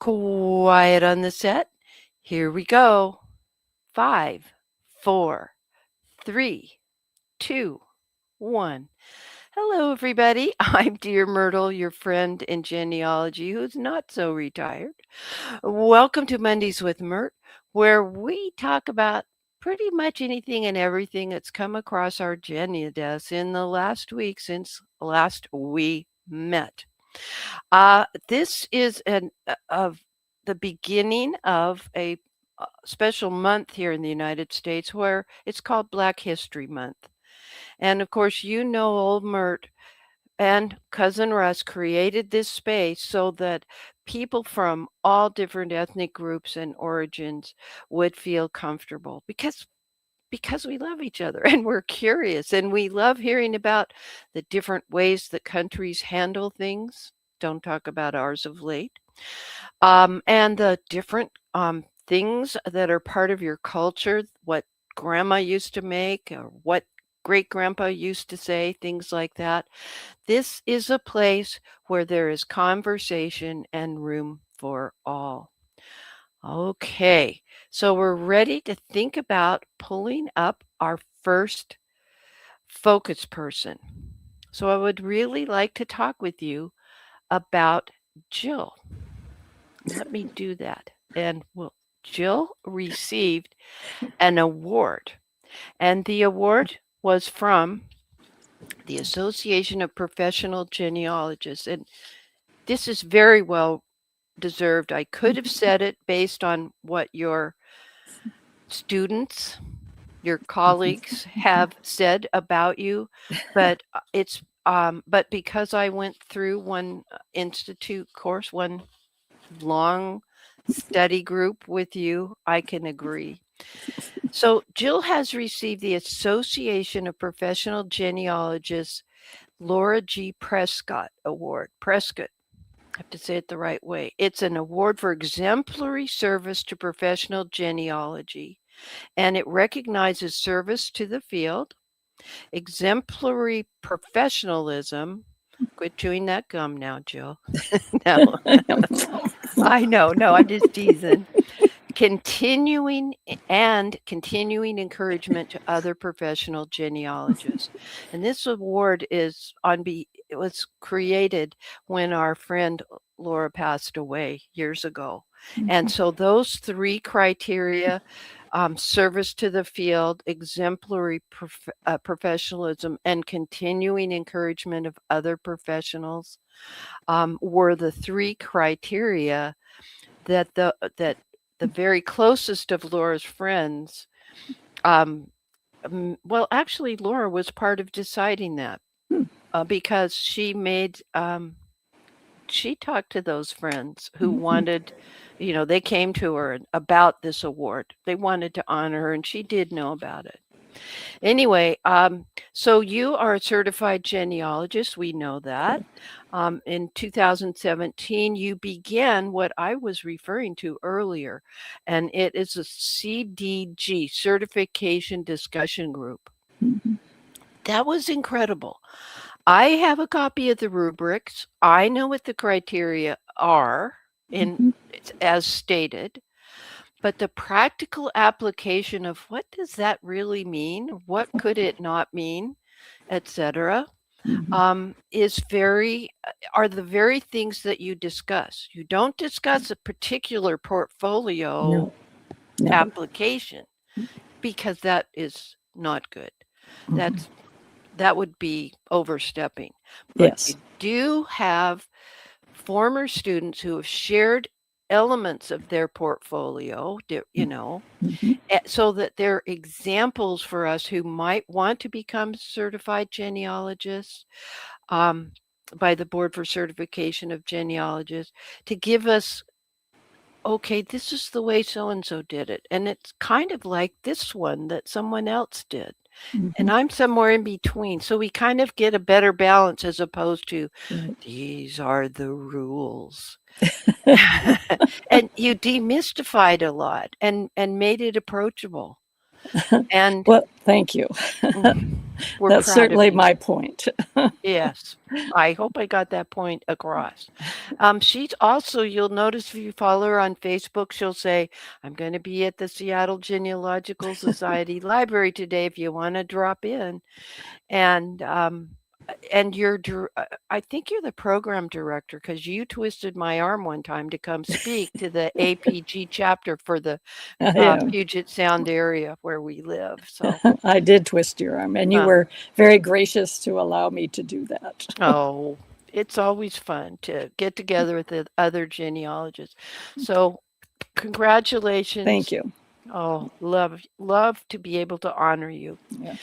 Quiet on the set. Here we go. 5, 4, 3, 2, 1. Hello, everybody. I'm Dear Myrtle, your friend in genealogy who's not so retired. Welcome to Mondays with Myrt, where we talk about pretty much anything and everything that's come across our Genia desk in the last week since last we met. This is of the beginning of a special month here in the United States where it's called Black History Month. And of course, you know, old Myrt and Cousin Russ created this space so that people from all different ethnic groups and origins would feel comfortable because we love each other and we're curious and we love hearing about the different ways that countries handle things. Don't talk about ours of late. And the different things that are part of your culture, what grandma used to make or what great grandpa used to say, things like that. This is a place where there is conversation and room for all. Okay, so we're ready to think about pulling up our first focus person. So I would really like to talk with you about Jill. Let me do that. And Jill received an award, and the award was from the Association of Professional Genealogists. And this is very well deserved. I could have said it based on what your students, your colleagues have said about you, but but because I went through one institute course, one long study group with you, I can agree. So Jill has received the Association of Professional Genealogists Laura G. Prescott Award. Prescott. I have to say it the right way. It's an award for exemplary service to professional genealogy, and it recognizes service to the field, exemplary professionalism. Quit chewing that gum now, Jill. No, I know. No, I'm just teasing. Continuing encouragement to other professional genealogists. And this award is it was created when our friend Laura passed away years ago. And so those three criteria, service to the field, exemplary professionalism, and continuing encouragement of other professionals, were the three criteria that the very closest of Laura's friends, well, actually, Laura was part of deciding that because she talked to those friends who wanted, they came to her about this award. They wanted to honor her, and she did know about it. Anyway, so you are a certified genealogist. We know that. In 2017, you began what I was referring to earlier, and it is a CDG, Certification Discussion Group. That was incredible. I have a copy of the rubrics. I know what the criteria are as stated. But the practical application of what does that really mean? What could it not mean, etc., are the very things that you discuss. You don't discuss a particular portfolio application because that is not good. That would be overstepping. But you do have former students who have shared elements of their portfolio, so that they're examples for us who might want to become certified genealogists by the Board for Certification of Genealogists, to give us, okay, this is the way so-and-so did it. And it's kind of like this one that someone else did. And I'm somewhere in between. So we kind of get a better balance as opposed to these are the rules. And you demystified a lot and made it approachable. And well, thank you. We're That's proud certainly of you. my point. Yes, I hope I got that point across. She's also, you'll notice if you follow her on Facebook, she'll say, I'm going to be at the Seattle Genealogical Society Library today if you want to drop in. And I think you're the program director because you twisted my arm one time to come speak to the APG chapter for the Yeah. Puget Sound area where we live. So I did twist your arm, and you were very gracious to allow me to do that. oh, it's always fun to get together with the other genealogists. So congratulations. Thank you. Oh, love to be able to honor you. Yeah.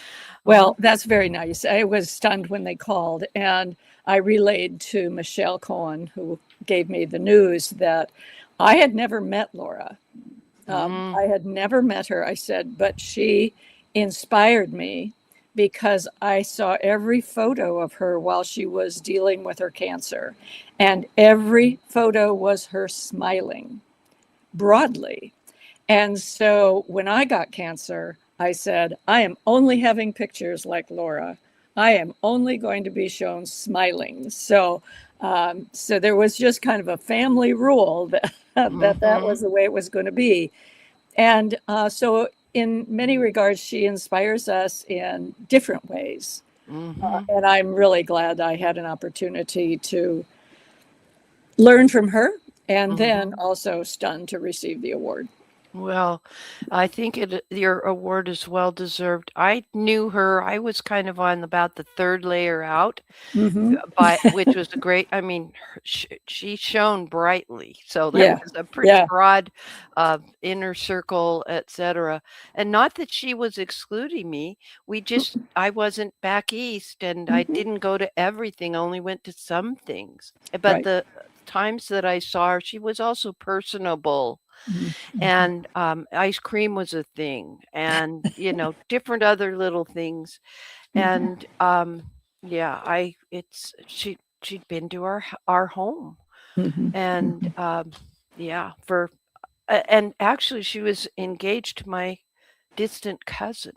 Well, that's very nice. I was stunned when they called, and I relayed to Michelle Cohen, who gave me the news, that I had never met Laura. I had never met her. I said, but she inspired me because I saw every photo of her while she was dealing with her cancer, and every photo was her smiling broadly. And so when I got cancer, I said, I am only having pictures like Laura. I am only going to be shown smiling. So there was just kind of a family rule that that was the way it was going to be. And so in many regards, she inspires us in different ways. And I'm really glad I had an opportunity to learn from her, and then also stunned to receive the award. Well, I think your award is well deserved. I knew her. I was kind of on about the third layer out, which was a great. I mean, she shone brightly, so there was a pretty broad inner circle, etc. And not that she was excluding me. I wasn't back east, and I didn't go to everything. Only went to some things. But the times that I saw her, she was also personable. And ice cream was a thing, and different other little things. And she'd been to our home, and and actually she was engaged to my distant cousin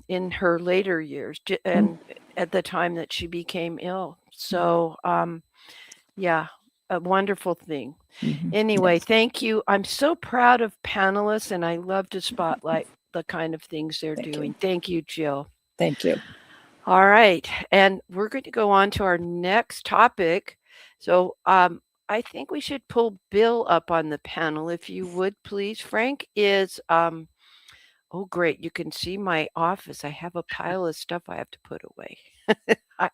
in her later years, and at the time that she became ill. So a wonderful thing. Anyway, thank you. I'm so proud of panelists, and I love to spotlight the kind of things they're doing. Thank you, Jill. Thank you. All right. And we're going to go on to our next topic. So I think we should pull Bill up on the panel, if you would, please. Frank is, oh, great. You can see my office. I have a pile of stuff I have to put away. I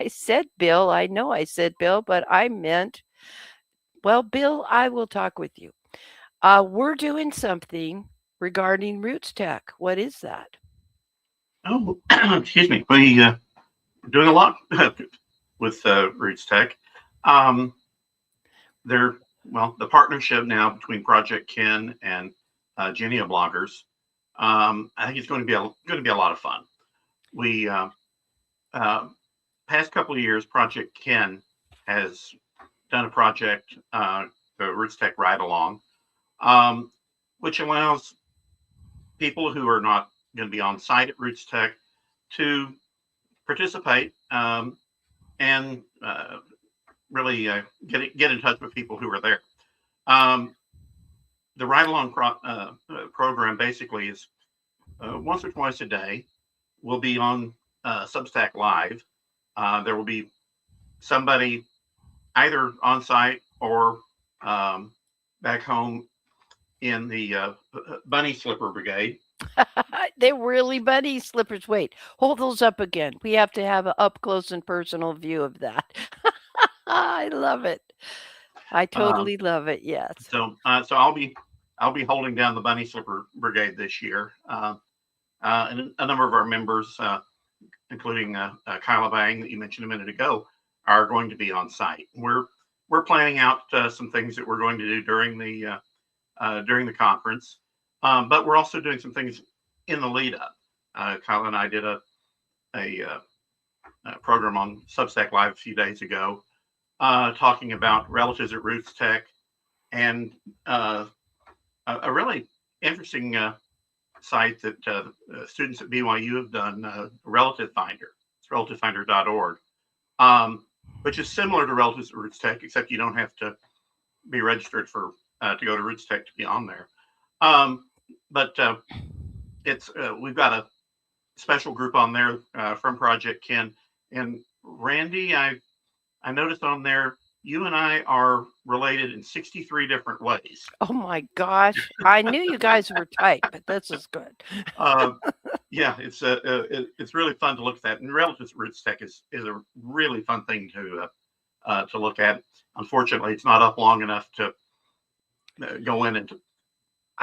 said Bill. I know I said Bill, but I meant, well, Bill, I will talk with you. We're doing something regarding RootsTech. What is that? Oh, excuse me. We're doing a lot with RootsTech. The partnership now between Projectkin and GeneaBloggers. I think it's going to be a lot of fun. We past couple of years, Projectkin has done a project, the RootsTech Ride-Along, which allows people who are not going to be on site at RootsTech to participate and really get in touch with people who are there. The Ride-Along program basically is once or twice a day. We'll be on Substack Live. There will be somebody either on site or back home in the bunny slipper brigade. They're really bunny slippers. Wait, hold those up again. We have to have an up close and personal view of that. I love it. I totally love it. Yes. So I'll be holding down the bunny slipper brigade this year, and a number of our members, including Kyla Bang that you mentioned a minute ago, are going to be on site. We're planning out some things that we're going to do during the conference, but we're also doing some things in the lead up. Kyla and I did a program on Substack Live a few days ago, talking about relatives at RootsTech, and a really interesting site that students at BYU have done, Relative Finder. It's relativefinder.org, which is similar to Relatives at RootsTech, except you don't have to be registered for to go to RootsTech to be on there. But it's we've got a special group on there from Projectkin. And Randy, I noticed on there, you and I are related in 63 different ways. Oh my gosh. I knew you guys were tight, but this is good. Yeah, it's really fun to look at that. And Relatives RootsTech is a really fun thing to look at. Unfortunately, it's not up long enough to go in and to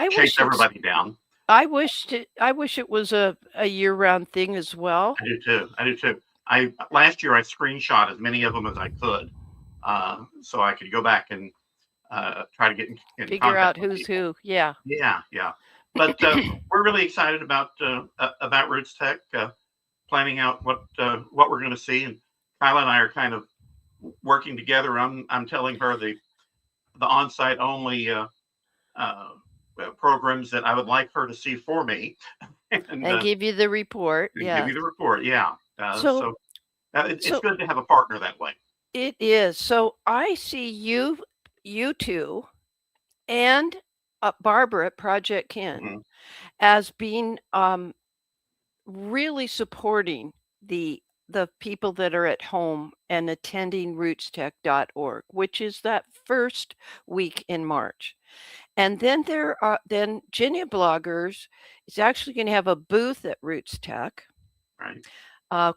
chase everybody down. I wish it was a year-round thing as well. I do too. Last year I screenshot as many of them as I could, so I could go back and try to get in figure out who's who. Yeah. But we're really excited about RootsTech, planning out what we're going to see, and Kyla and I are kind of working together. I'm telling her the on-site only programs that I would like her to see for me, and give you the report. Yeah, give you the report. Yeah. So it's good to have a partner that way. It is. So I see you two, and Barbara at Projectkin as being really supporting the people that are at home and attending rootstech.org, which is that first week in March. And then then GeneaBloggers is actually going to have a booth at RootsTech, right?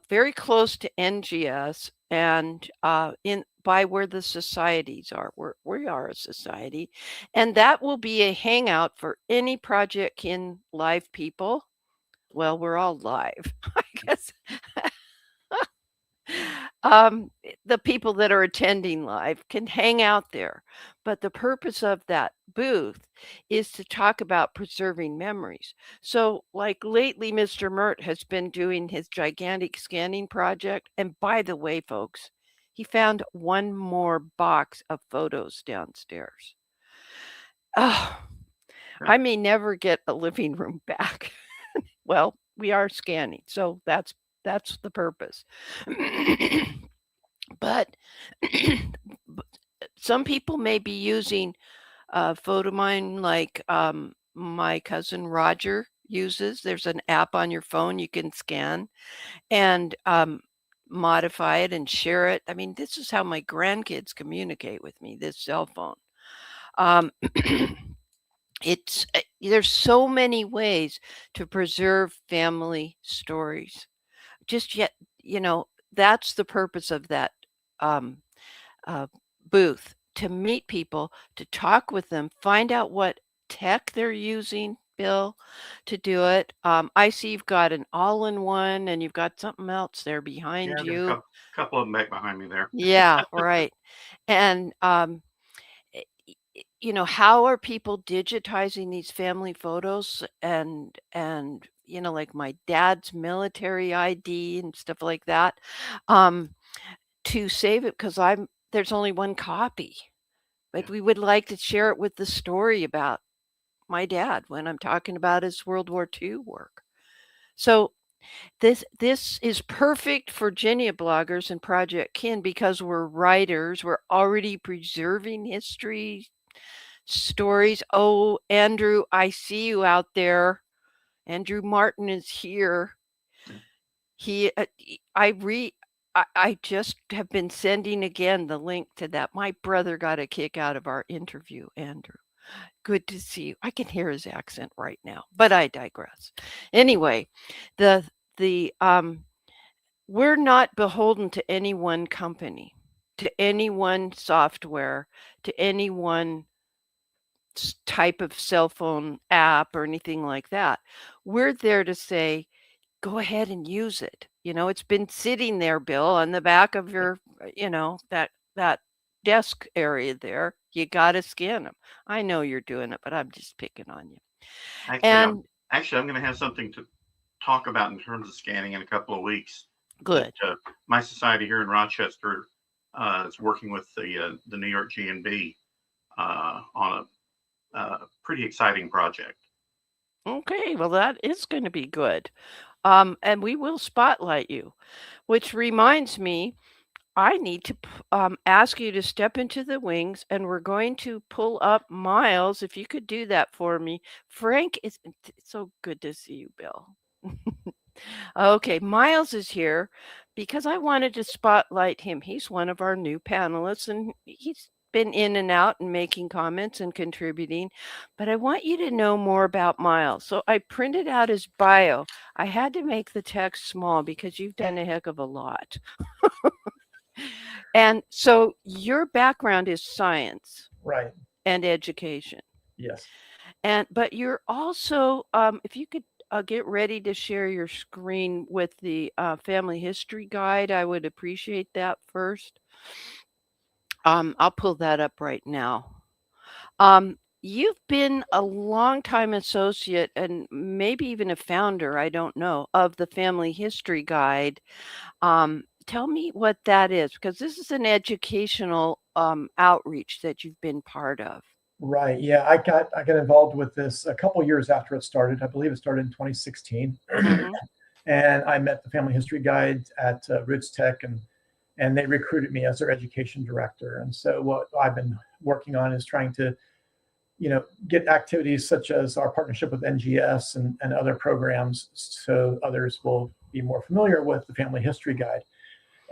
Very close to NGS and by where the societies are. We are a society, and that will be a hangout for any Projectkin live people. Well, we're all live, I guess. The people that are attending live can hang out there. But the purpose of that booth is to talk about preserving memories. So like lately, Mr. Myrt has been doing his gigantic scanning project. And by the way, folks, he found one more box of photos downstairs. Oh, I may never get a living room back. Well, we are scanning, so that's the purpose. But some people may be using PhotoMine like my cousin Roger uses. There's an app on your phone you can scan and modify it and share it. I mean, this is how my grandkids communicate with me, this cell phone. There's so many ways to preserve family stories. Just yet, that's the purpose of that booth, to meet people, to talk with them, find out what tech they're using, Bill, to do it. I see you've got an all-in-one and you've got something else there behind you. A couple of them back behind me there. Yeah, right. And how are people digitizing these family photos and like my dad's military ID and stuff like that, to save it, because there's only one copy, but we would like to share it with the story about my dad when I'm talking about his World War II work. So this is perfect for GeneaBloggers and Projectkin because we're writers. We're already preserving history, stories. Oh, Andrew, I see you out there. Andrew Martin is here. I just have been sending again the link to that. My brother got a kick out of our interview, Andrew. Good to see you. I can hear his accent right now, but I digress. Anyway, we're not beholden to any one company, to any one software, to any one type of cell phone app or anything like that. We're there to say, go ahead and use it. It's been sitting there, Bill, on the back of your, that desk area there. You got to scan them. I know you're doing it, but I'm just picking on you. Actually, I'm going to have something to talk about in terms of scanning in a couple of weeks. Good. My society here in Rochester is working with the New York G&B on a pretty exciting project. Okay, well, that is going to be good. And we will spotlight you, which reminds me, I need to ask you to step into the wings, and we're going to pull up Miles. If you could do that for me. Frank, it's so good to see you, Bill. Okay, Miles is here because I wanted to spotlight him. He's one of our new panelists, and he's been in and out and making comments and contributing. But I want you to know more about Miles. So I printed out his bio. I had to make the text small because you've done a heck of a lot. And so your background is science Right. and education. Yes. But you're also, if you could get ready to share your screen with the family history guide, I would appreciate that first. I'll pull that up right now. You've been a longtime associate and maybe even a founder, I don't know, of the Family History Guide. Tell me what that is, because this is an educational outreach that you've been part of. Right. Yeah, I got involved with this a couple years after it started. I believe it started in 2016. Mhm. And I met the Family History Guide at RootsTech, and they recruited me as their education director. And so what I've been working on is trying to, get activities such as our partnership with NGS and other programs, so others will be more familiar with the Family History Guide.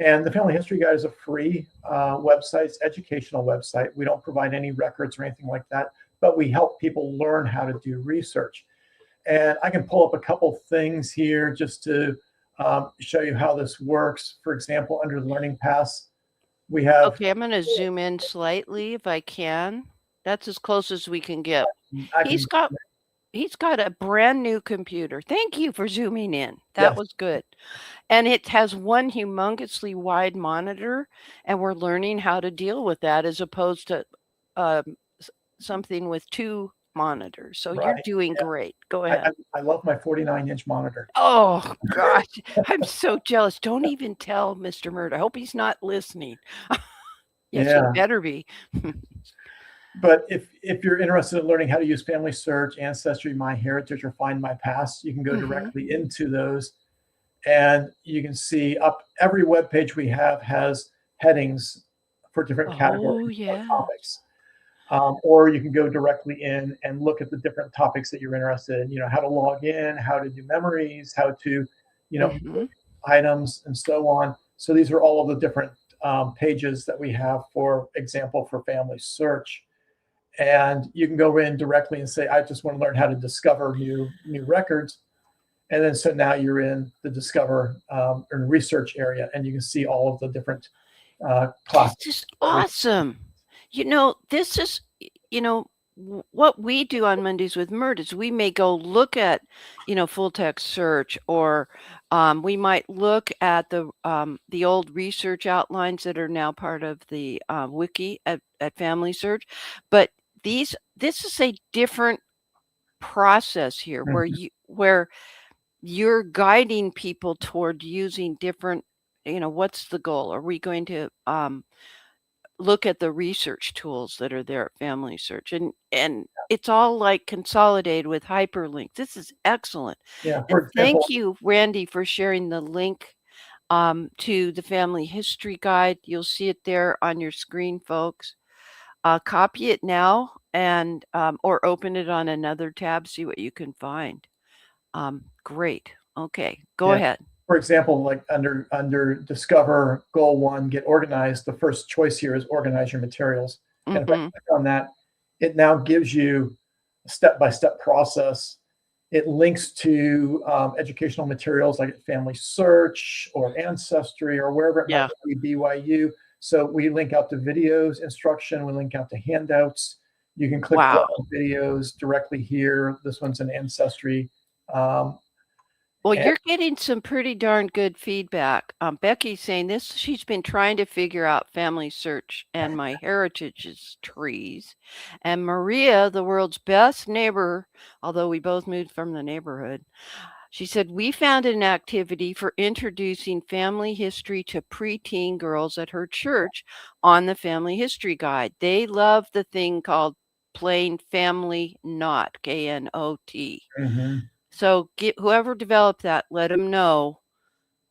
And the Family History Guide is a free website, it's educational website. We don't provide any records or anything like that, but we help people learn how to do research. And I can pull up a couple things here just to show you how this works. For example, under the Learning Pass, we have. Okay, I'm going to zoom in slightly if I can. That's as close as we can get. He's got a brand new computer. Thank you for zooming in. That was good. And it has one humongously wide monitor, and we're learning how to deal with that as opposed to something with two monitors. So you're doing great. Go ahead. I love my 49-inch monitor. Oh, gosh. I'm so jealous. Don't even tell Mr. Myrt. I hope he's not listening. Yes, he better be. But if you're interested in learning how to use Family Search, Ancestry, MyHeritage, or Find My Past, you can go directly into those. And you can see every web page we have has headings for different categories or topics. Or you can go directly in and look at the different topics that you're interested in, how to log in, how to do memories, how to, items and so on. So these are all of the different pages that we have, for example, for Family Search. And you can go in directly and say, I just want to learn how to discover new records. And then so now you're in the discover or research area, and you can see all of the different classes. This is awesome. This is, what we do on Mondays with Myrt is we may go look at, full text search, or we might look at the old research outlines that are now part of the wiki at Family Search. But this is a different process here where you're guiding people toward using different, what's the goal? Are we going to look at the research tools that are there at Family Search? And it's all like consolidated with hyperlinks. This is excellent. Yeah. And thank you, Randy, for sharing the link to the Family History Guide. You'll see it there on your screen, folks. Copy it now and or open it on another tab, see what you can find. Great. Okay, go ahead. For example, like under Discover Goal 1, Get Organized, the first choice here is Organize Your Materials. And if I click on that, it now gives you a step-by-step process. It links to educational materials like Family Search or Ancestry or wherever it might be, BYU. So we link out to videos, instruction, we link out to handouts. You can click on videos directly here. This one's an Ancestry. Well, you're getting some pretty darn good feedback. Becky's saying this, she's been trying to figure out Family Search and MyHeritage's trees. And Maria, the world's best neighbor, although we both moved from the neighborhood, she said, we found an activity for introducing family history to preteen girls at her church on the Family History Guide. They love the thing called plain family knot, K-N-O-T. Mm-hmm. So whoever developed that, let them know.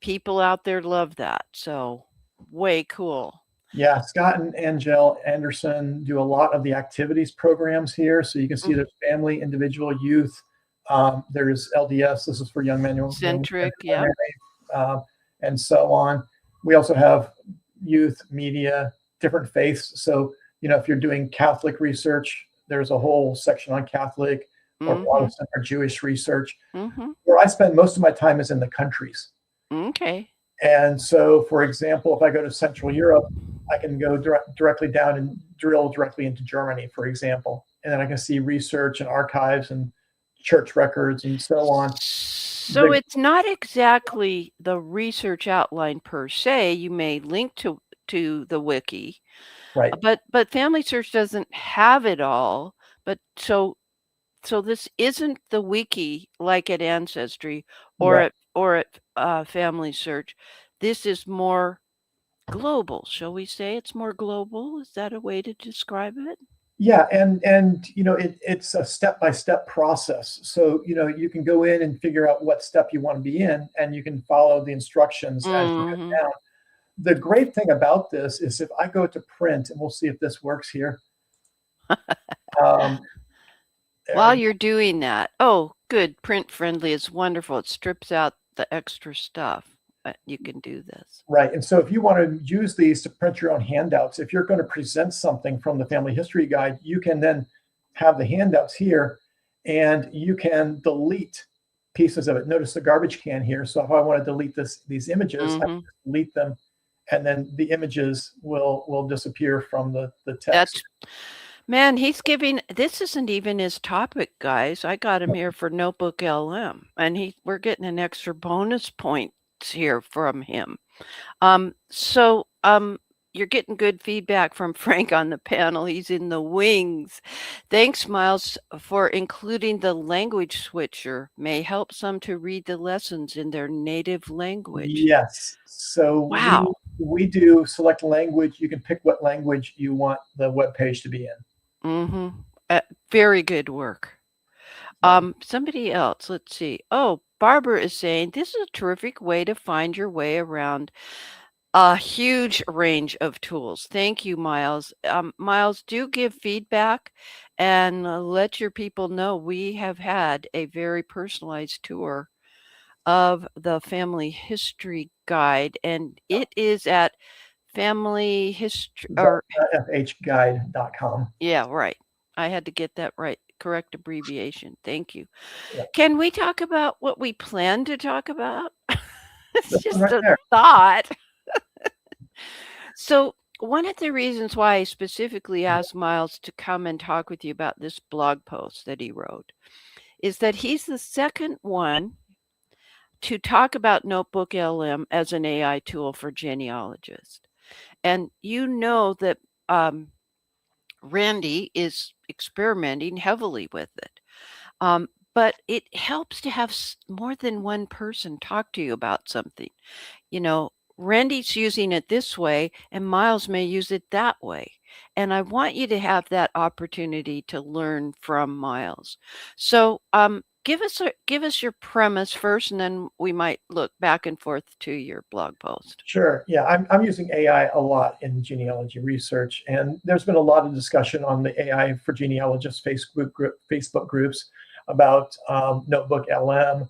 People out there love that. So way cool. Yeah, Scott and Angel Anderson do a lot of the activities programs here. So you can see there's family, individual, youth. There's LDS. This is for young men, Centric, yeah. And so on. We also have youth, media, different faiths. So, if you're doing Catholic research, there's a whole section on Catholic or Protestant or Jewish research. Where I spend most of my time is in the countries. Okay. And so, for example, if I go to Central Europe, I can go directly down and drill directly into Germany, for example. And then I can see research and archives and church records and so on. So it's not exactly the research outline per se. You may link to the wiki. Right. But Family Search doesn't have it all. But so this isn't the wiki like at Ancestry or at Family Search. This is more global, shall we say? It's more global. Is that a way to describe it? Yeah, and it's a step-by-step process. So you can go in and figure out what step you want to be in, and you can follow the instructions as you go down. The great thing about this is if I go to print, and we'll see if this works here. While you're doing that, oh, good, print friendly is wonderful. It strips out the extra stuff. You can do this. Right. And so if you want to use these to print your own handouts, if you're going to present something from the Family History Guide, you can then have the handouts here and you can delete pieces of it. Notice the garbage can here. So if I want to delete these images, I can delete them and then the images will disappear from the text. Man, this isn't even his topic, guys. I got him here for NotebookLM and we're getting an extra bonus point here from him. You're getting good feedback from Frank on the panel. He's in the wings. Thanks, Miles, for including the language switcher. May help some to read the lessons in their native language. Yes. So wow. We do select language. You can pick what language you want the web page to be in. Very good work. Somebody else, let's see. Oh, Barbara is saying, this is a terrific way to find your way around a huge range of tools. Thank you, Miles. Miles, do give feedback and let your people know we have had a very personalized tour of the Family History Guide, and it is at Family History or fhguide.com. Yeah, right. I had to get that right. Correct abbreviation. Thank you. Yeah. Can we talk about what we plan to talk about? It's just right a there. thought. So one of the reasons why I specifically asked Miles to come and talk with you about this blog post that he wrote is that he's the second one to talk about NotebookLM as an AI tool for genealogists. And you know that Randy is experimenting heavily with it. But it helps to have more than one person talk to you about something. Randy's using it this way and Miles may use it that way. And I want you to have that opportunity to learn from Miles. So give us your premise first, and then we might look back and forth to your blog post. Sure. Yeah, I'm using AI a lot in genealogy research, and there's been a lot of discussion on the AI for genealogists Facebook groups about NotebookLM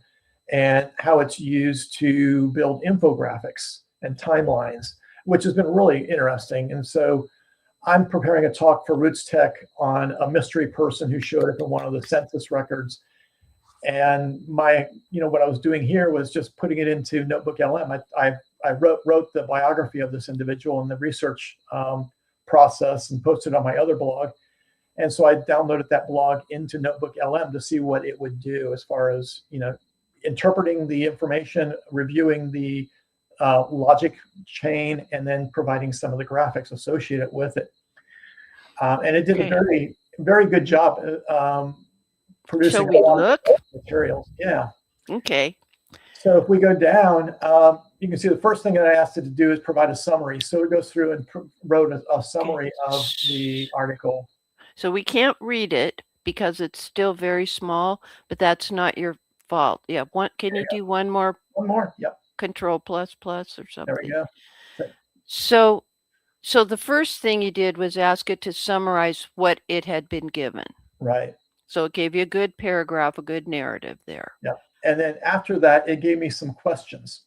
and how it's used to build infographics and timelines, which has been really interesting. And so I'm preparing a talk for RootsTech on a mystery person who showed up in one of the census records. And what I was doing here was just putting it into NotebookLM. I wrote the biography of this individual and the research process and posted it on my other blog. And so I downloaded that blog into NotebookLM to see what it would do as far as, interpreting the information, reviewing the logic chain, and then providing some of the graphics associated with it. And it did a very, very good job producing Shall we look? Materials. Yeah. Okay. So if we go down, you can see the first thing that I asked it to do is provide a summary. So it goes through and wrote a summary of the article. So we can't read it because it's still very small, but that's not your fault. Yeah. Can you do one more? One more. Yep. Control plus or something. There we go. So the first thing you did was ask it to summarize what it had been given. Right. So it gave you a good paragraph, a good narrative there. Yeah. And then after that, it gave me some questions.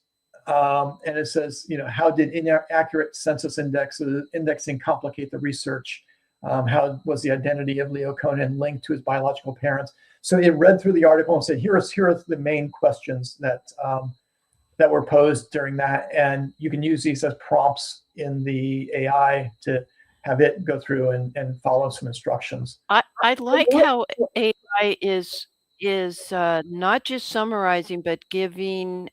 And it says, how did inaccurate census indexing complicate the research? How was the identity of Leo Conan linked to his biological parents? So it read through the article and said, here are the main questions that were posed during that. And you can use these as prompts in the AI to have it go through and follow some instructions. I like how AI is not just summarizing, but giving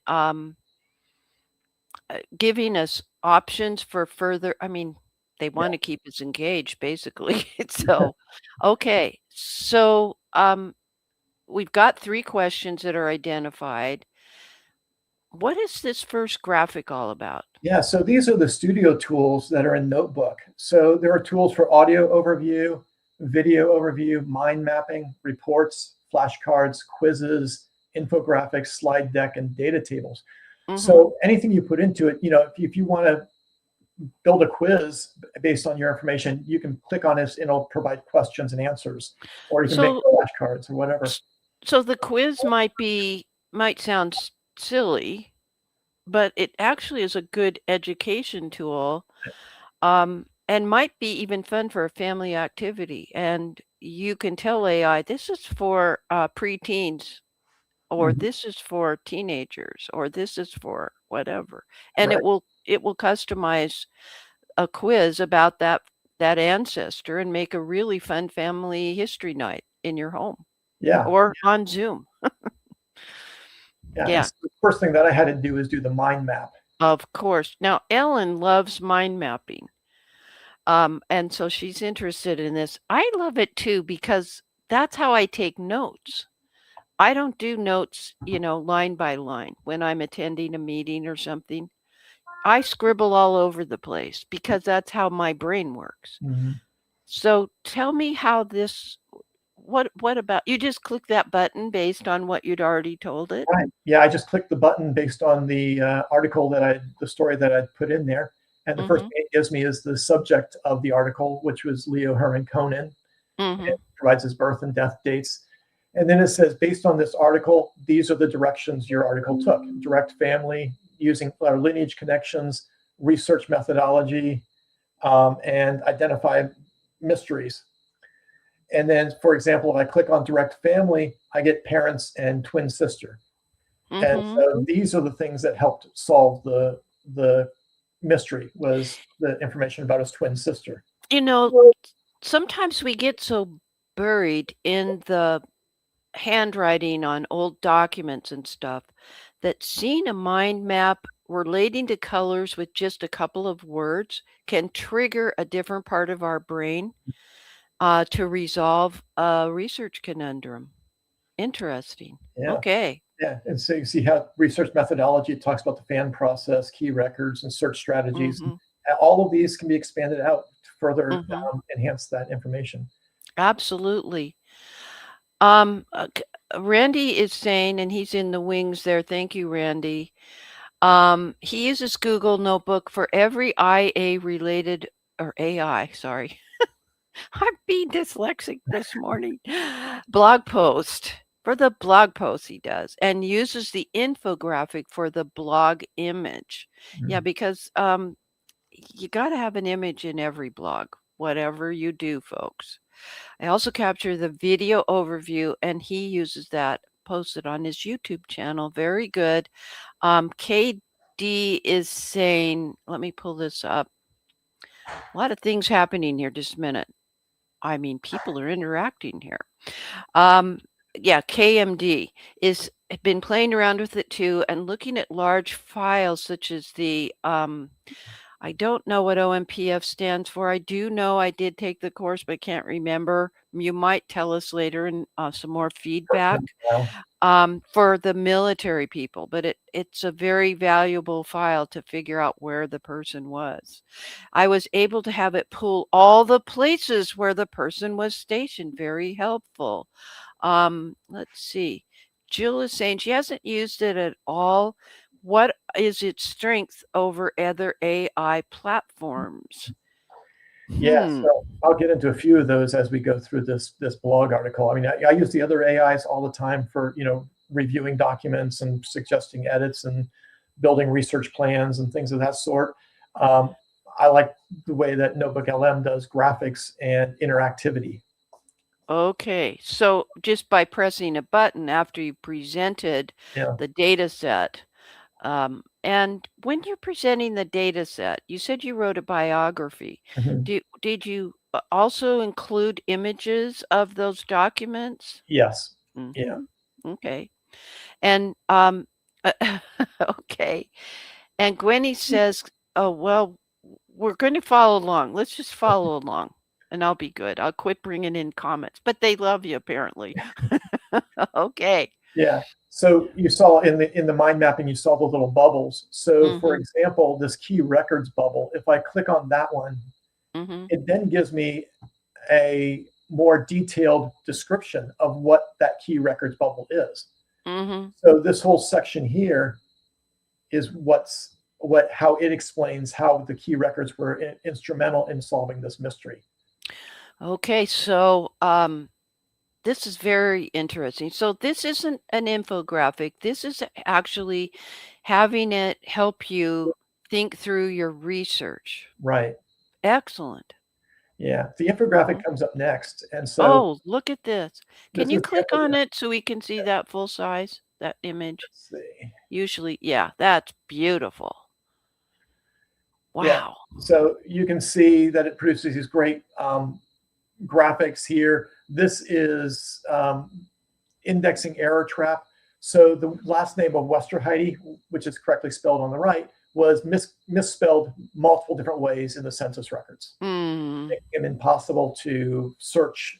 us options for further. I mean, they want to keep us engaged, basically. So, okay. So we've got 3 questions that are identified. What is this first graphic all about? Yeah, so these are the studio tools that are in Notebook. So there are tools for audio overview, video overview, mind mapping, reports, flashcards, quizzes, infographics, slide deck, and data tables. So anything you put into it, if you want to build a quiz based on your information, you can click on this and it'll provide questions and answers, or you can make flashcards or whatever. So the quiz might sound silly, but it actually is a good education tool, and might be even fun for a family activity. And you can tell AI, this is for preteens, or this is for teenagers, or this is for whatever. And it will customize a quiz about that ancestor and make a really fun family history night in your home. Yeah. Or on Zoom. Yeah. So the first thing that I had to do is do the mind map. Of course. Now, Ellen loves mind mapping. And so she's interested in this. I love it too, because that's how I take notes. I don't do notes, line by line when I'm attending a meeting or something. I scribble all over the place because that's how my brain works. So tell me how this, what about, you just click that button based on what you'd already told it? Right. Yeah, I just clicked the button based on the the story that I put in there. And the first thing it gives me is the subject of the article, which was Leo Herman Conan. It provides his birth and death dates. And then it says, based on this article, these are the directions your article took. Direct family, using our lineage connections, research methodology, and identify mysteries. And then, for example, if I click on direct family, I get parents and twin sister. And so these are the things that helped solve the mystery, was the information about his twin sister. Sometimes we get so buried in the handwriting on old documents and stuff that seeing a mind map relating to colors with just a couple of words can trigger a different part of our brain to resolve a research conundrum. Interesting. Yeah. Okay. Yeah, and so you see how research methodology talks about the fan process, key records, and search strategies. All of these can be expanded out to further enhance that information. Absolutely. Randy is saying, and he's in the wings there. Thank you, Randy. He uses Google Notebook for every IA related, or AI, sorry. I'm being dyslexic this morning. Blog post. For the blog post he does, and uses the infographic for the blog image. Yeah, because you got to have an image in every blog, whatever you do, folks. I also capture the video overview, and he uses that, posted on his YouTube channel. Very good. KD is saying, let me pull this up. A lot of things happening here. Just a minute. I mean, people are interacting here. Yeah, KMD is been playing around with it too, and looking at large files such as the I don't know what OMPF stands for. I do know I did take the course, but can't remember. You might tell us later in some more feedback. For the military people, but it's a very valuable file to figure out where the person was. I was able to have it pull all the places where the person was stationed. Very helpful. Let's see. Jill is saying she hasn't used it at all. What is its strength over other AI platforms? Yeah, so I'll get into a few of those as we go through this blog article. I mean, I use the other AIs all the time for, reviewing documents and suggesting edits and building research plans and things of that sort. I like the way that NotebookLM does graphics and interactivity. Okay, so just by pressing a button after you presented the data set, and when you're presenting the data set, you said you wrote a biography. Did you also include images of those documents? Yes. Yeah. Okay. And okay. And Gwenny says, "Oh, well, we're going to follow along. Let's just follow along, and I'll be good. I'll quit bringing in comments." But they love you apparently. Okay. Yeah. So you saw in the mind mapping, you saw the little bubbles. So for example, this key records bubble, if I click on that one, it then gives me a more detailed description of what that key records bubble is. So this whole section here is how it explains how the key records were instrumental in solving this mystery. Okay, so this is very interesting. So this isn't an infographic. This is actually having it help you think through your research. Right. Excellent. Yeah. The infographic comes up next. And so oh, look at this. Can you click on it so we can see that full size, that image? Let's see. Usually, yeah, that's beautiful. Wow. Yeah. So you can see that it produces these great graphics here. This is indexing error trap. So the last name of Westerheide, which is correctly spelled on the right, was misspelled multiple different ways in the census records, making it impossible to search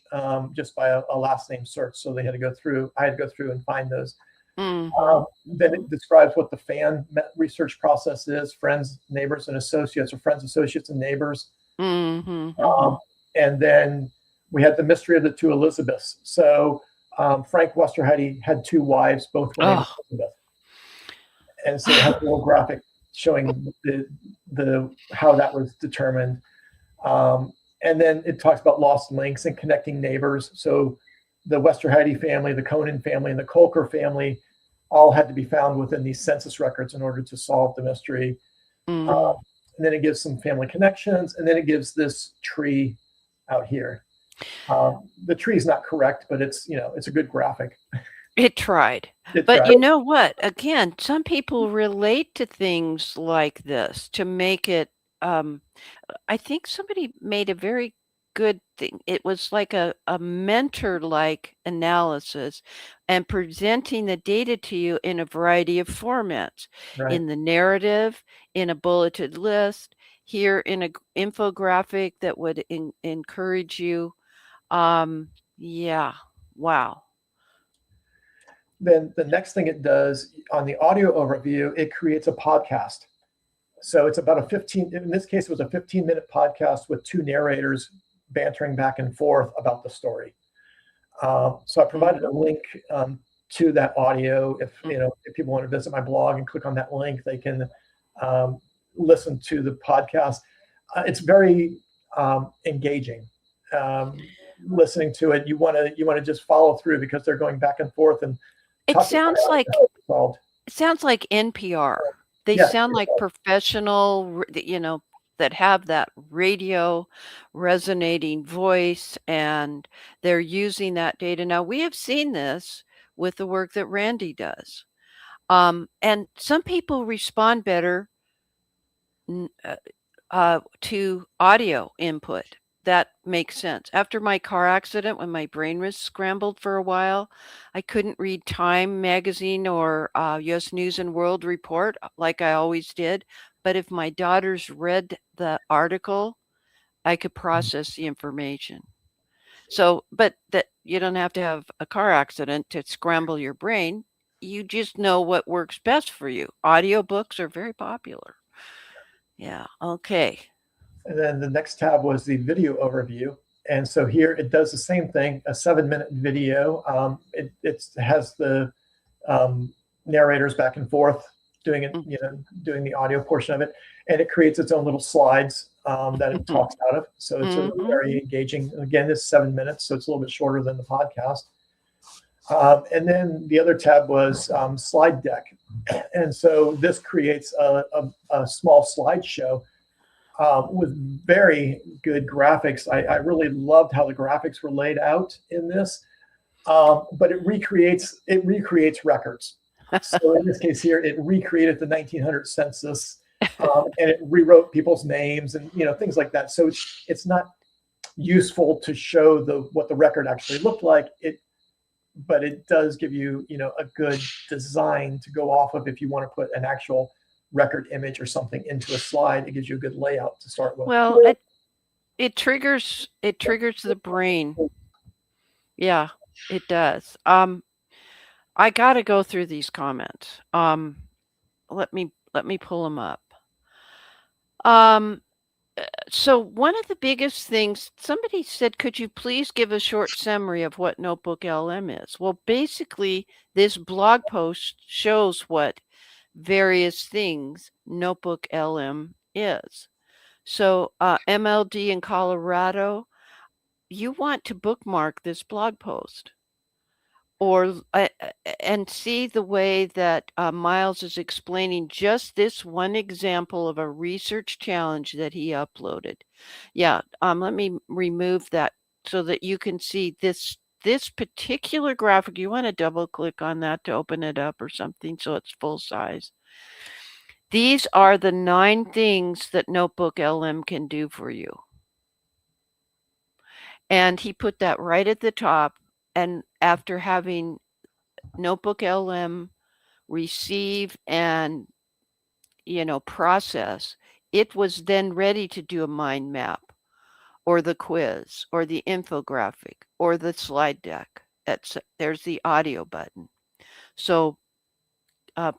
just by a last name search. So I had to go through and find those. Then it describes what the FAN research process is: friends, neighbors, and associates, or friends, associates, and neighbors. And then we had the mystery of the two Elizabeths. So Frank Westerheide had two wives, both were named Elizabeth. And so it has a little graphic showing the how that was determined. And then it talks about lost links and connecting neighbors. So the Westerheide family, the Conan family, and the Kolker family all had to be found within these census records in order to solve the mystery. And then it gives some family connections, and then it gives this tree out here. The tree is not correct, but it's a good graphic. It tried. But you know what? Again, some people relate to things like this to make it. I think somebody made a very good thing. It was like a mentor-like analysis and presenting the data to you in a variety of formats. In the narrative, in a bulleted list, here in an infographic that would encourage you. Yeah. Wow. Then the next thing it does on the audio overview, it creates a podcast. So it's about in this case, it was a 15-minute podcast with two narrators bantering back and forth about the story. So I provided a link to that audio. If people want to visit my blog and click on that link, they can listen to the podcast. It's very engaging. Listening to it, you want to just follow through because they're going back and forth and. It sounds like NPR. They sound like professional, that have that radio resonating voice, and they're using that data. Now, we have seen this with the work that Randy does. And some people respond better to audio input. That makes sense. After my car accident, when my brain was scrambled for a while, I couldn't read Time magazine or U.S. News and World Report like I always did. but if my daughters read the article, I could process the information. So, but that you don't have to have a car accident to scramble your brain. You just know what works best for you. Audiobooks are very popular. Yeah. Okay. And then the next tab was the video overview. And so here it does the same thing, a 7-minute video. It has the narrators back and forth doing it, doing the audio portion of it. And it creates its own little slides that it talks out of. So it's very engaging. Again, it's 7 minutes, so it's a little bit shorter than the podcast. And then the other tab was slide deck. And so this creates a small slideshow with very good graphics. I really loved how the graphics were laid out in this, but it recreates records. So in this case here, it recreated the 1900 census, and it rewrote people's names and things like that. So it's not useful to show what the record actually looked like. But it does give you a good design to go off of if you want to put an actual record image or something into a slide. It gives you a good layout to start with. Well, it triggers the brain. Yeah, it does. I got to go through these comments. Let me pull them up. So one of the biggest things, somebody said, could you please give a short summary of what NotebookLM is? Well, basically, this blog post shows what various things NotebookLM is. So MLD in Colorado, you want to bookmark this blog post or and see the way that Miles is explaining just this one example of a research challenge that he uploaded. Yeah, let me remove that so that you can see this particular graphic. You want to double click on that to open it up or something so it's full size. These are the 9 things that NotebookLM can do for you. And he put that right at the top. And after having NotebookLM receive and, process, it was then ready to do a mind map or the quiz or the infographic or the slide deck. There's the audio button. So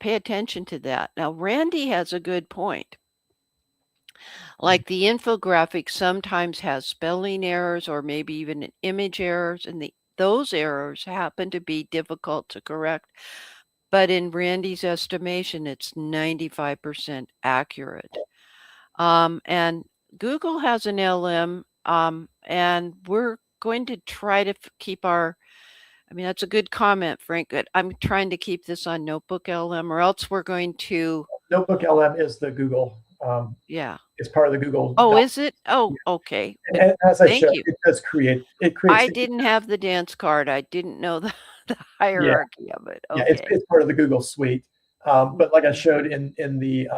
pay attention to that. Now, Randy has a good point. Like the infographic sometimes has spelling errors or maybe even image errors, and those errors happen to be difficult to correct. But in Randy's estimation, it's 95% accurate. And Google has an LM, and we're going to try to keep that's a good comment, Frank. Good. I'm trying to keep this on NotebookLM, or else we're going to. NotebookLM is the Google. Yeah. It's part of the Google. Oh, is it? Oh, okay. And as I Thank showed, you. it does create. I didn't have the dance card. I didn't know the hierarchy of it. Okay. Yeah, it's part of the Google suite. But like I showed in the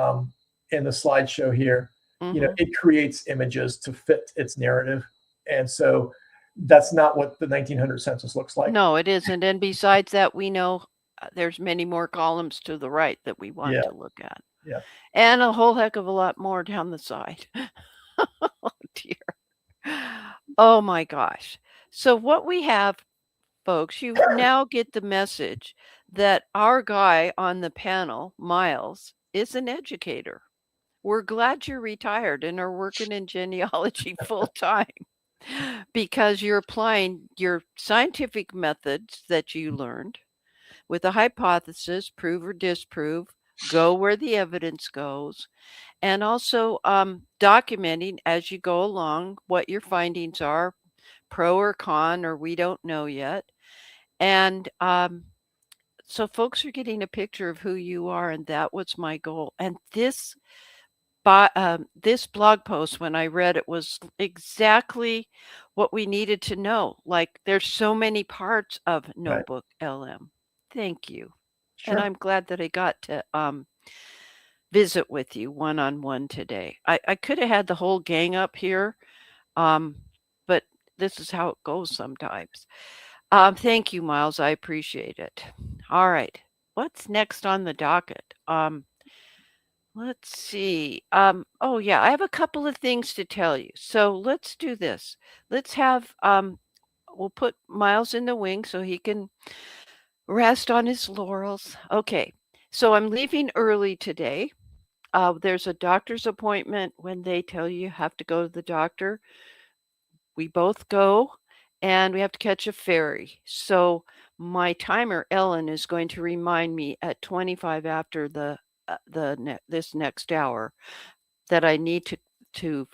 slideshow here, it creates images to fit its narrative, and so that's not what the 1900 census looks like. No, it isn't. And besides that, we know there's many more columns to the right that we want to look at. Yeah. And a whole heck of a lot more down the side. Oh, dear. Oh, my gosh. So what we have, folks, you now get the message that our guy on the panel, Miles, is an educator. We're glad you're retired and are working in genealogy full time because you're applying your scientific methods that you learned with a hypothesis, prove or disprove, go where the evidence goes, and also documenting as you go along what your findings are, pro or con, or we don't know yet. And so folks are getting a picture of who you are, and that was my goal. And this blog post, when I read it, was exactly what we needed to know. Like, there's so many parts of NotebookLM. Thank you. Sure. And I'm glad that I got to visit with you one-on-one today. I could have had the whole gang up here, but this is how it goes sometimes. Thank you, Miles. I appreciate it. All right. What's next on the docket? Let's see. Oh yeah, I have a couple of things to tell you. So let's do this. Let's have we'll put Miles in the wing so he can rest on his laurels. Okay. So I'm leaving early today. There's a doctor's appointment when they tell you have to go to the doctor. We both go and we have to catch a ferry. So my timer, Ellen, is going to remind me at 25 after this next hour that I need to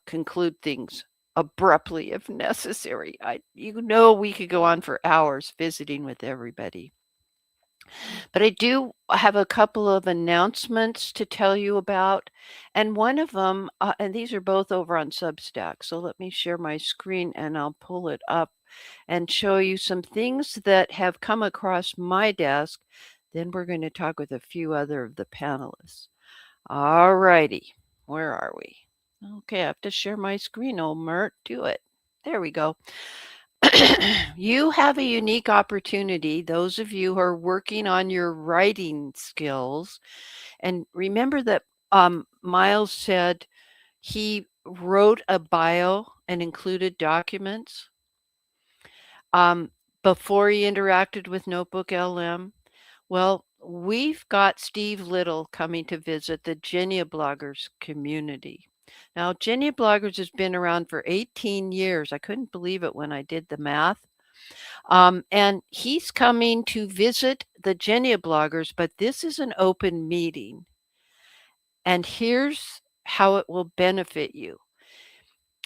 conclude things abruptly if necessary. We could go on for hours visiting with everybody. But I do have a couple of announcements to tell you about. And one of them, and these are both over on Substack. So let me share my screen and I'll pull it up and show you some things that have come across my desk. Then we're going to talk with a few other of the panelists. All righty. Where are we? Okay, I have to share my screen, old Myrt. Do it. There we go. You have a unique opportunity, those of you who are working on your writing skills. And remember that Miles said he wrote a bio and included documents before he interacted with NotebookLM. Well, we've got Steve Little coming to visit the GeneaBloggers community. Now, GeneaBloggers has been around for 18 years. I couldn't believe it when I did the math. And he's coming to visit the GeneaBloggers, but this is an open meeting. And here's how it will benefit you.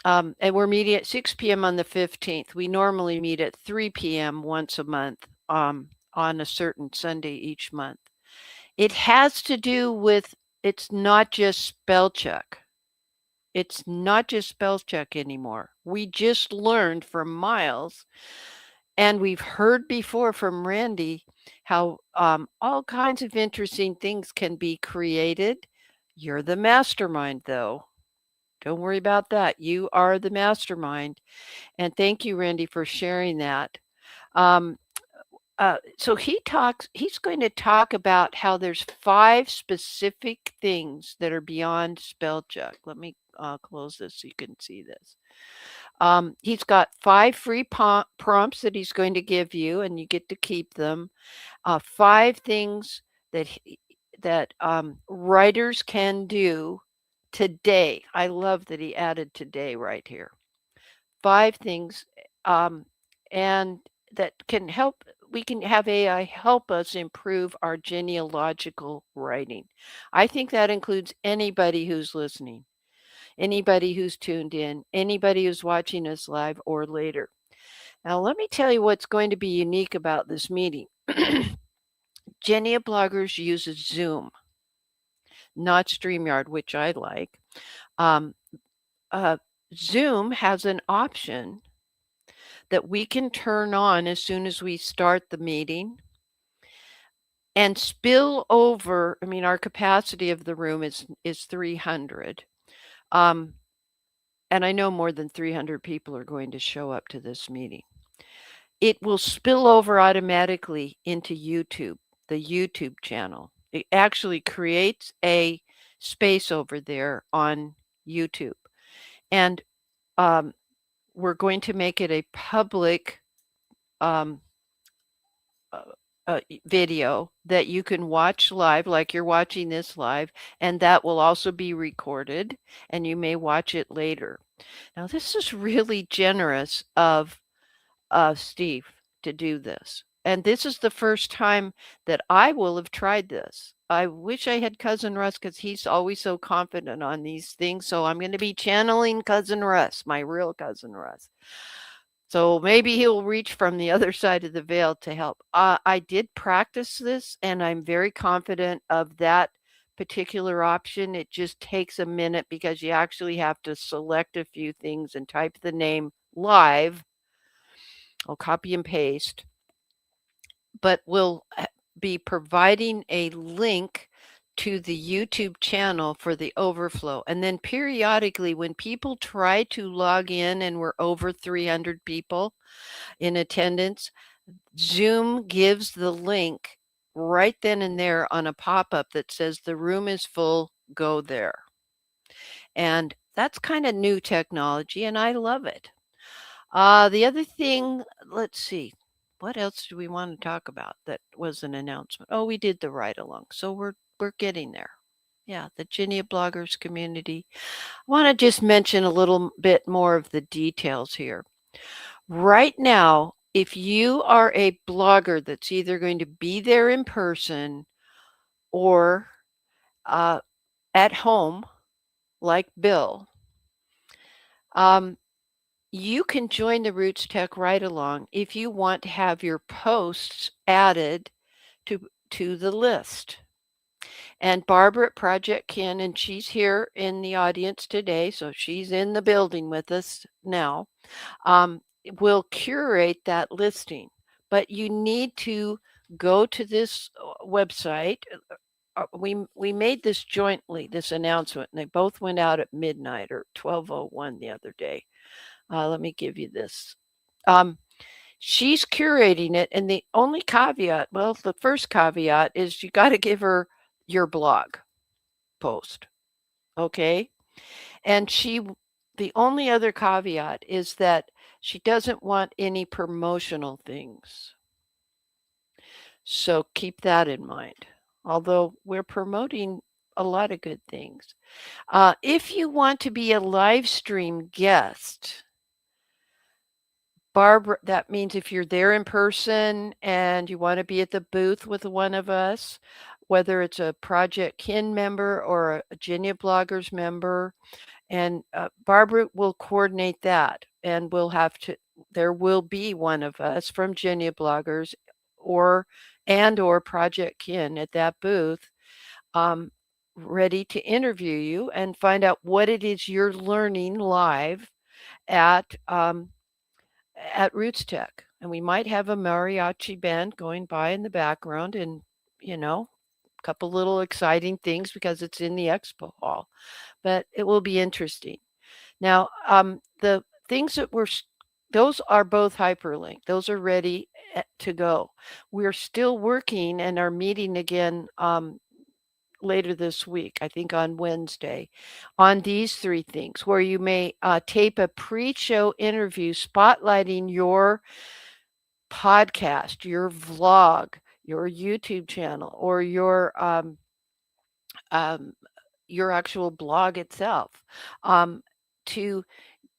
And we're meeting at 6 p.m. on the 15th. We normally meet at 3 p.m. once a month on a certain Sunday each month. It has to do with, it's not just spell check. It's not just spell check anymore. We just learned from Miles, and we've heard before from Randy, how all kinds of interesting things can be created. You're the mastermind, though. Don't worry about that. You are the mastermind. And thank you, Randy, for sharing that. So he's going to talk about how there's 5 specific things that are beyond spell check. Let me close this so you can see this. He's got 5 free prompts that he's going to give you, and you get to keep them. 5 things that writers can do today. I love that he added today right here. 5 things, and that can help. We can have AI help us improve our genealogical writing. I think that includes anybody who's listening, anybody who's tuned in, anybody who's watching us live or later. Now, let me tell you what's going to be unique about this meeting. GeneaBloggers uses Zoom, not StreamYard, which I like. Zoom has an option that we can turn on as soon as we start the meeting and spill over. I mean, our capacity of the room is 300. And I know more than 300 people are going to show up to this meeting. It will spill over automatically into YouTube, the YouTube channel. It actually creates a space over there on YouTube. And we're going to make it a public video that you can watch live, like you're watching this live, and that will also be recorded, and you may watch it later. Now, this is really generous of Steve to do this. And this is the first time that I will have tried this. I wish I had Cousin Russ because he's always so confident on these things. So I'm going to be channeling Cousin Russ, my real Cousin Russ. So maybe he'll reach from the other side of the veil to help. I did practice this, and I'm very confident of that particular option. It just takes a minute because you actually have to select a few things and type the name live. I'll copy and paste, but we'll be providing a link to the YouTube channel for the overflow. And then periodically, when people try to log in and we're over 300 people in attendance, Zoom gives the link right then and there on a pop-up that says the room is full, go there. And that's kind of new technology, and I love it. The other thing, let's see, what else do we want to talk about that was an announcement? Oh, we did the ride along, so we're getting there. Yeah, the GeneaBloggers community. I want to just mention a little bit more of the details here. Right now, if you are a blogger that's either going to be there in person or at home, like Bill, you can join the RootsTech Ride-Along if you want to have your posts added to the list. And Barbara at Projectkin, and she's here in the audience today, so she's in the building with us now, will curate that listing. But you need to go to this website. We made this jointly, this announcement, and they both went out at midnight or 12:01 the other day. Let me give you this. She's curating it, and the only caveat, well, the first caveat is you got to give her your blog post, okay? And the only other caveat is that she doesn't want any promotional things. So keep that in mind, although we're promoting a lot of good things. If you want to be a live stream guest, Barbara, that means if you're there in person and you want to be at the booth with one of us, whether it's a Projectkin member or a GeneaBloggers member, and Barbara will coordinate that, and there will be one of us from GeneaBloggers or Projectkin at that booth, ready to interview you and find out what it is you're learning live at RootsTech. And we might have a mariachi band going by in the background, and a couple little exciting things because it's in the expo hall, but it will be interesting. Now, the things those are both hyperlinked. Those are ready to go. We're still working and are meeting again later this week, I think on Wednesday, on these 3 things, where you may tape a pre-show interview spotlighting your podcast, your vlog, your YouTube channel, or your actual blog itself, to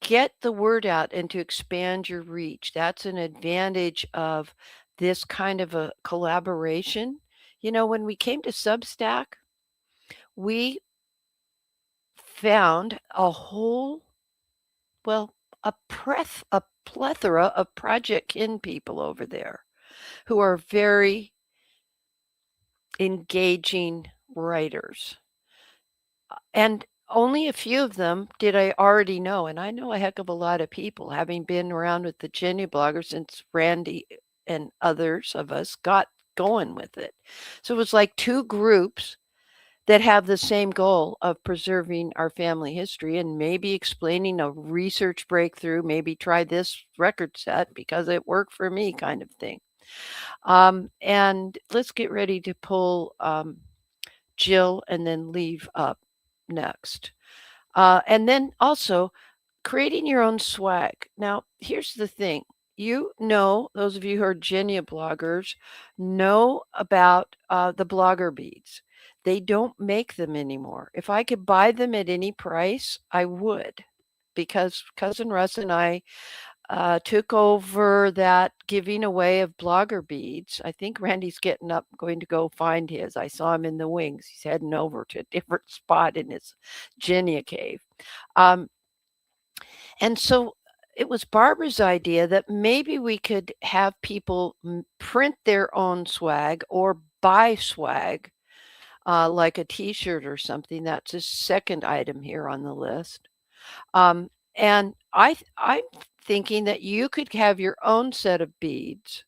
get the word out and to expand your reach. That's an advantage of this kind of a collaboration. When we came to Substack, we found a plethora of Projectkin people over there who are very engaging writers. And only a few of them did I already know. And I know a heck of a lot of people, having been around with the GeneaBloggers since Randy and others of us got going with it. So it was like 2 groups that have the same goal of preserving our family history and maybe explaining a research breakthrough, maybe try this record set because it worked for me kind of thing. And let's get ready to pull Jill and then leave up next. And then also creating your own swag. Now, here's the thing. Those of you who are GeneaBloggers know about the blogger beads. They don't make them anymore. If I could buy them at any price, I would, because Cousin Russ and I took over that giving away of blogger beads. I think Randy's getting up, going to go find his. I saw him in the wings. He's heading over to a different spot in his Genia cave. And so it was Barbara's idea that maybe we could have people print their own swag or buy swag, like a t-shirt or something. That's a second item here on the list. And I'm thinking that you could have your own set of beads,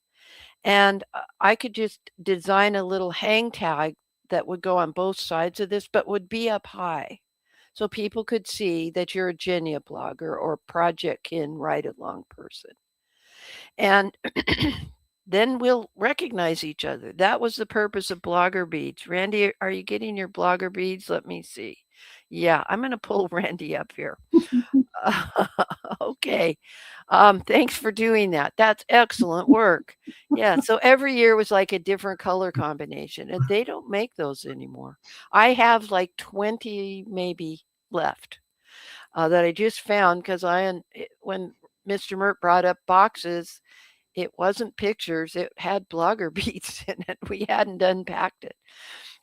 and I could just design a little hang tag that would go on both sides of this, but would be up high. So people could see that you're a GeneaBlogger or Projectkin ride-along person. And then we'll recognize each other. That was the purpose of blogger beads. Randy, are you getting your blogger beads? Let me see. Yeah, I'm going to pull Randy up here. Okay. Thanks for doing that. That's excellent work. Yeah. So every year was like a different color combination, and they don't make those anymore. I have like 20 maybe left that I just found because when Mr. Myrt brought up boxes, it wasn't pictures, it had blogger beads in it. We hadn't unpacked it.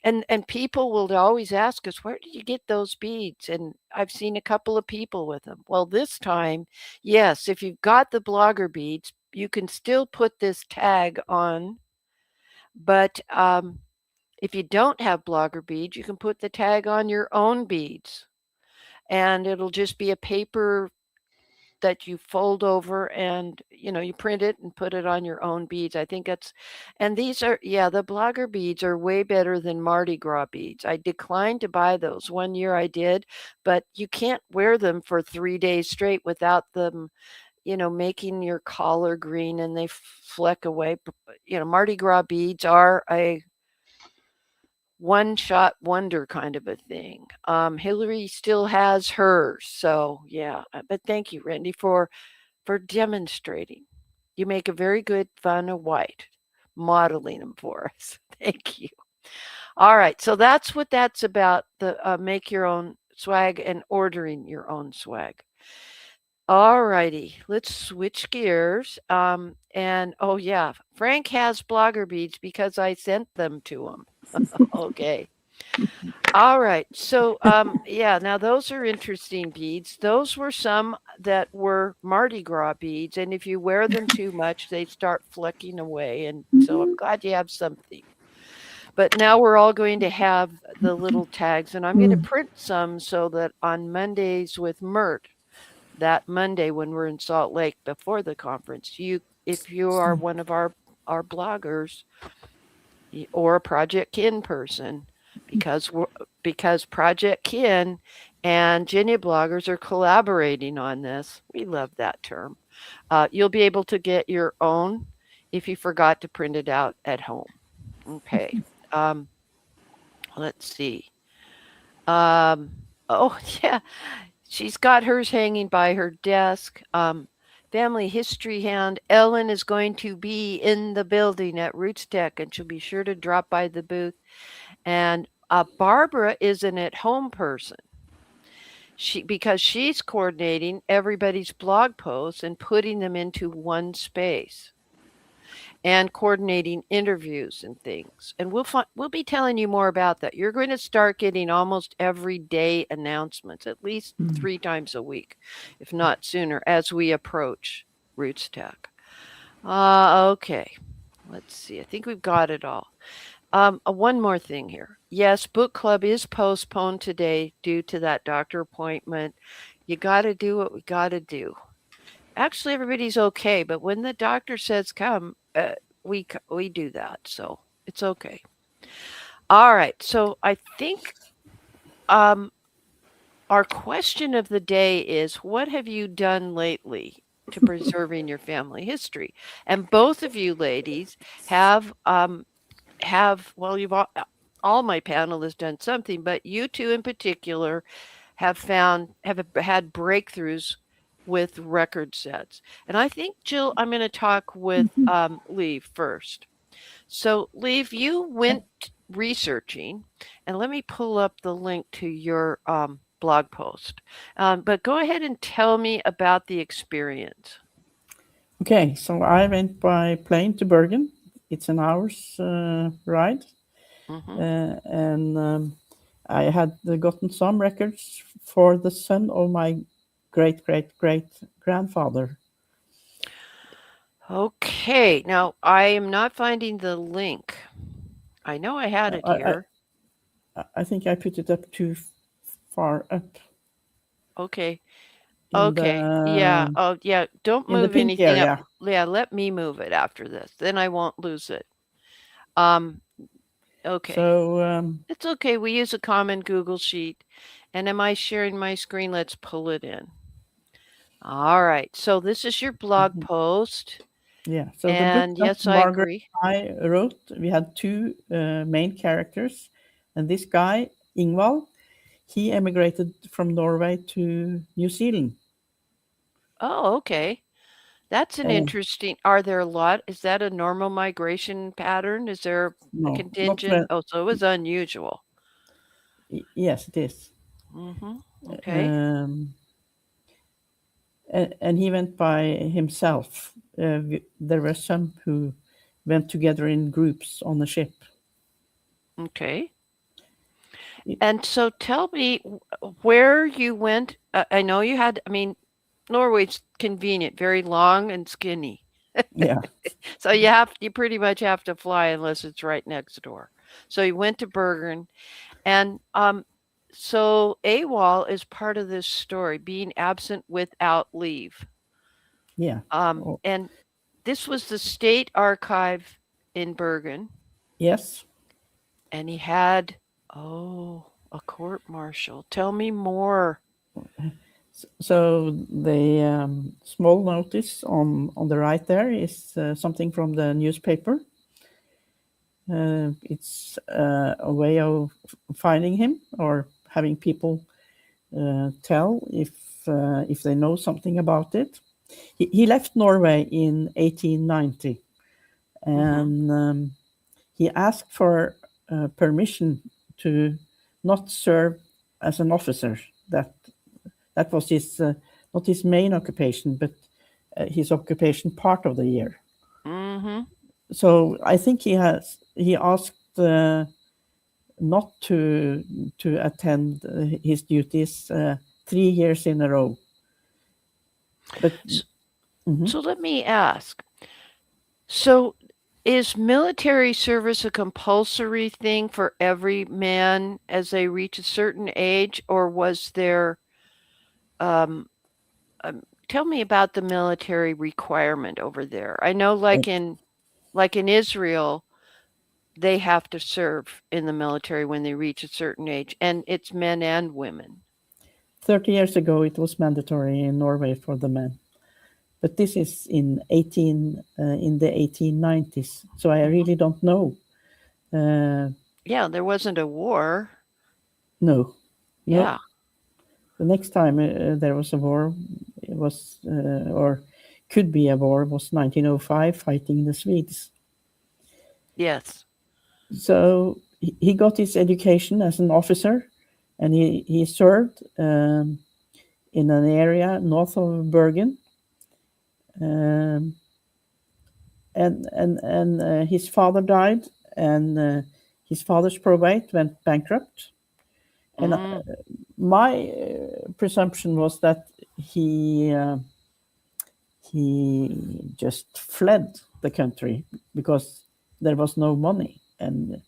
And people will always ask us, where did you get those beads? And I've seen a couple of people with them. Well, this time, yes, if you've got the blogger beads, you can still put this tag on. But if you don't have blogger beads, you can put the tag on your own beads. And it'll just be a paper that you fold over and you print it and put it on your own beads. I think and these are, the blogger beads are way better than Mardi Gras beads. I declined to buy those. One year I did, but you can't wear them for 3 days straight without them making your collar green and they fleck away. Mardi Gras beads are a one-shot wonder kind of a thing. Hillary still has hers, so yeah. But thank you, Randy, for demonstrating. You make a very good fun of white, modeling them for us. Thank you. All right, so that's what that's about. The make your own swag and ordering your own swag. All righty, let's switch gears. And oh yeah, Frank has blogger beads because I sent them to him. Okay. All right. So, yeah, now those are interesting beads. Those were some that were Mardi Gras beads. And if you wear them too much, they start flecking away. And so I'm glad you have something. But now we're all going to have the little tags. And I'm going to print some so that on Mondays with Myrt, that Monday when we're in Salt Lake before the conference, if you are one of our bloggers or a Projectkin person, because Projectkin and GeneaBloggers are collaborating on this. We love that term. You'll be able to get your own if you forgot to print it out at home. Okay. Let's see. Oh yeah, she's got hers hanging by her desk. Family history hand. Ellen is going to be in the building at RootsTech, and she'll be sure to drop by the booth. And Barbara is an at-home person. Because she's coordinating everybody's blog posts and putting them into one space, and coordinating interviews and things. And we'll be telling you more about that. You're going to start getting almost everyday announcements, at least 3 times a week, if not sooner, as we approach RootsTech. Okay, let's see. I think we've got it all. One more thing here. Yes, book club is postponed today due to that doctor appointment. You got to do what we got to do. Actually, everybody's okay, but when the doctor says come, we do that, so it's okay. All right, so I think our question of the day is, what have you done lately to preserving your family history? And both of you ladies have you've all my panelists done something, but you two in particular have had breakthroughs with record sets. And I think, Jill, I'm going to talk with Lee first. So, Lee, you went researching, and let me pull up the link to your blog post. But go ahead and tell me about the experience. Okay, so I went by plane to Bergen. It's an hour's ride. And I had gotten some records for the son of my great-great-great-grandfather. Okay, now I am not finding the link. I know I had it here. I think I put it up too far up. Okay. Yeah. Oh, yeah. Don't move anything area. up. Yeah, let me move it after this. Then I won't lose it. Okay. So it's okay. We use a common Google Sheet. And am I sharing my screen? Let's pull it in. All right. So this is your blog post. Yeah. So the book And that yes, I Margaret agree. and I wrote, we had two main characters, and this guy Ingvald, he emigrated from Norway to New Zealand. Oh, okay. That's an And interesting. Are there a lot? Is that a normal migration pattern? Is there a no, not contingent? well. Oh, so it was unusual. Yes, it is. Okay. And he went by himself. There were some who went together in groups on the ship. Okay. And so tell me where you went. I know you had, I mean, Norway's convenient, very long and skinny. Yeah. So you pretty much have to fly unless it's right next door. So you went to Bergen, and so AWOL is part of this story, being absent without leave. Yeah. And this was the state archive in Bergen, Yes. and he had a court martial. Tell me more. So the small notice on the right there is something from the newspaper. It's a way of finding him or having people tell if they know something about it. He left Norway in 1890, and he asked for permission to not serve as an officer. That was his not his main occupation, but his occupation part of the year. So I think he asked not to attend his duties 3 years in a row. But so let me ask. So is military service a compulsory thing for every man as they reach a certain age, or was there tell me about the military requirement over there. I know like in Israel, they have to serve in the military when they reach a certain age, and it's men and women. 30 years ago, it was mandatory in Norway for the men. But this is in the 1890s, so I really don't know. Yeah, there wasn't a war. No. Yeah. The next time there was a war, it was, or could be a war, was 1905, fighting the Swedes. Yes. So he got his education as an officer, and he served in an area north of Bergen. And his father died, and his father's probate went bankrupt. And my presumption was that he just fled the country because there was no money, and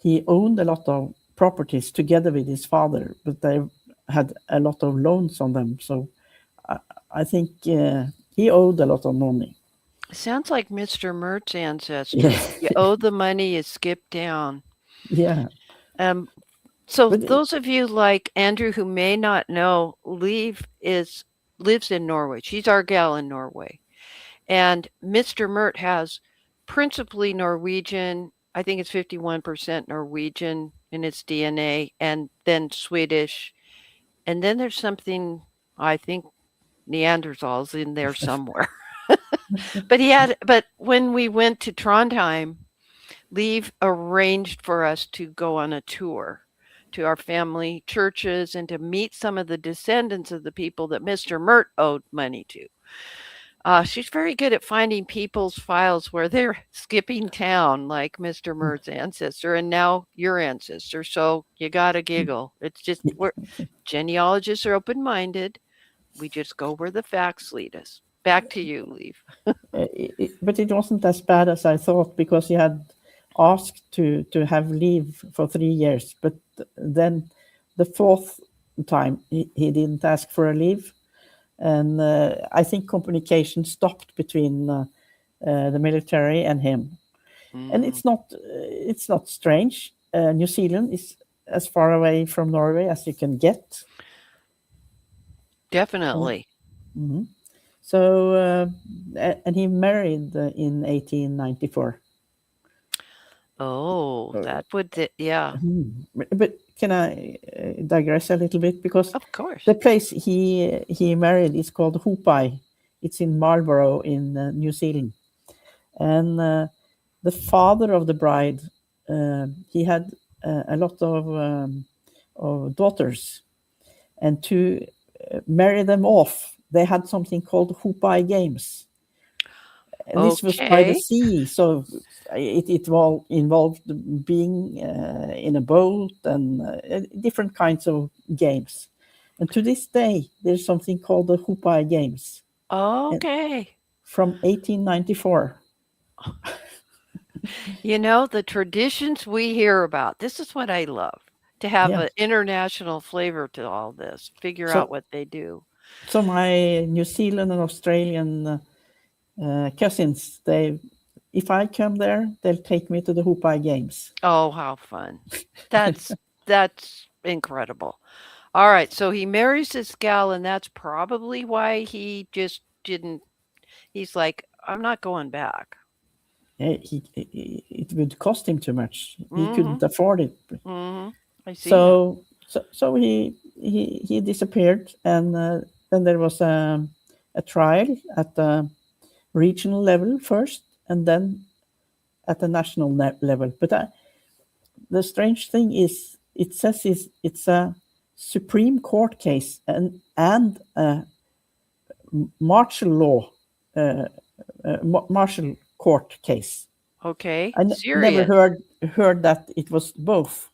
he owned a lot of properties together with his father, but they had a lot of loans on them. So I think he owed a lot of money. Sounds like Mr. Myrt's ancestors. Yeah. You owe the money, you skip down. Yeah. So those of you like Andrew who may not know, Liv lives in Norway. She's our gal in Norway. And Mr. Myrt has principally Norwegian, I think it's 51% Norwegian in its DNA, and then Swedish. And then there's something, I think Neanderthals in there somewhere. But when we went to Trondheim, Liv arranged for us to go on a tour to our family churches and to meet some of the descendants of the people that Mr. Myrt owed money to. She's very good at finding people's files where they're skipping town, like Mr. Myrt's ancestor and now your ancestor. So you gotta giggle. It's just genealogists are open-minded. We just go where the facts lead us. Back to you, Liv. But it wasn't as bad as I thought, because he had asked to have leave for 3 years, but then the fourth time he didn't ask for a leave, and I think communication stopped between the military and him. And it's not strange. New Zealand is as far away from Norway as you can get. Definitely. So, and he married in 1894. Oh, that would, yeah, But can I digress a little bit? Because of course. the place he married is called Hopi. It's in Marlborough in New Zealand. And the father of the bride, he had a lot of daughters. And to marry them off, they had something called Hopi Games. And this was by the Okay. sea, so it all involved being in a boat and different kinds of games. And to this day, there's something called the Hopi Games Okay. from 1894. You know, the traditions we hear about, this is what I love, to have Yeah. an international flavor to all this, figure So- out what they do. So my New Zealand and Australian cousins, if I come there, they'll take me to the Hopi Games. Oh, how fun. That's incredible. All right, so he marries this gal, and that's probably why he just didn't, he's like, I'm not going back. It would cost him too much. He Mhm. couldn't afford it. Hmm. I see that. So he disappeared, and then there was a trial at the regional level first, and then at the national level. But the strange thing is, it says it's a Supreme Court case and a martial law, martial court case. Okay, I never heard that it was both.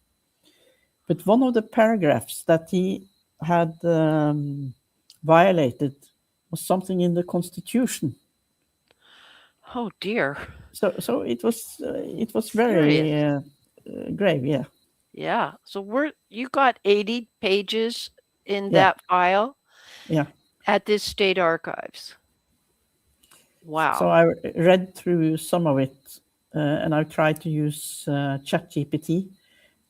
But one of the paragraphs that he had violated was something in the Constitution. Oh dear. So it was very grave, yeah. Yeah. So you got 80 pages in Yeah. that file? Yeah. At this state archives. Wow. So I read through some of it, and I tried to use ChatGPT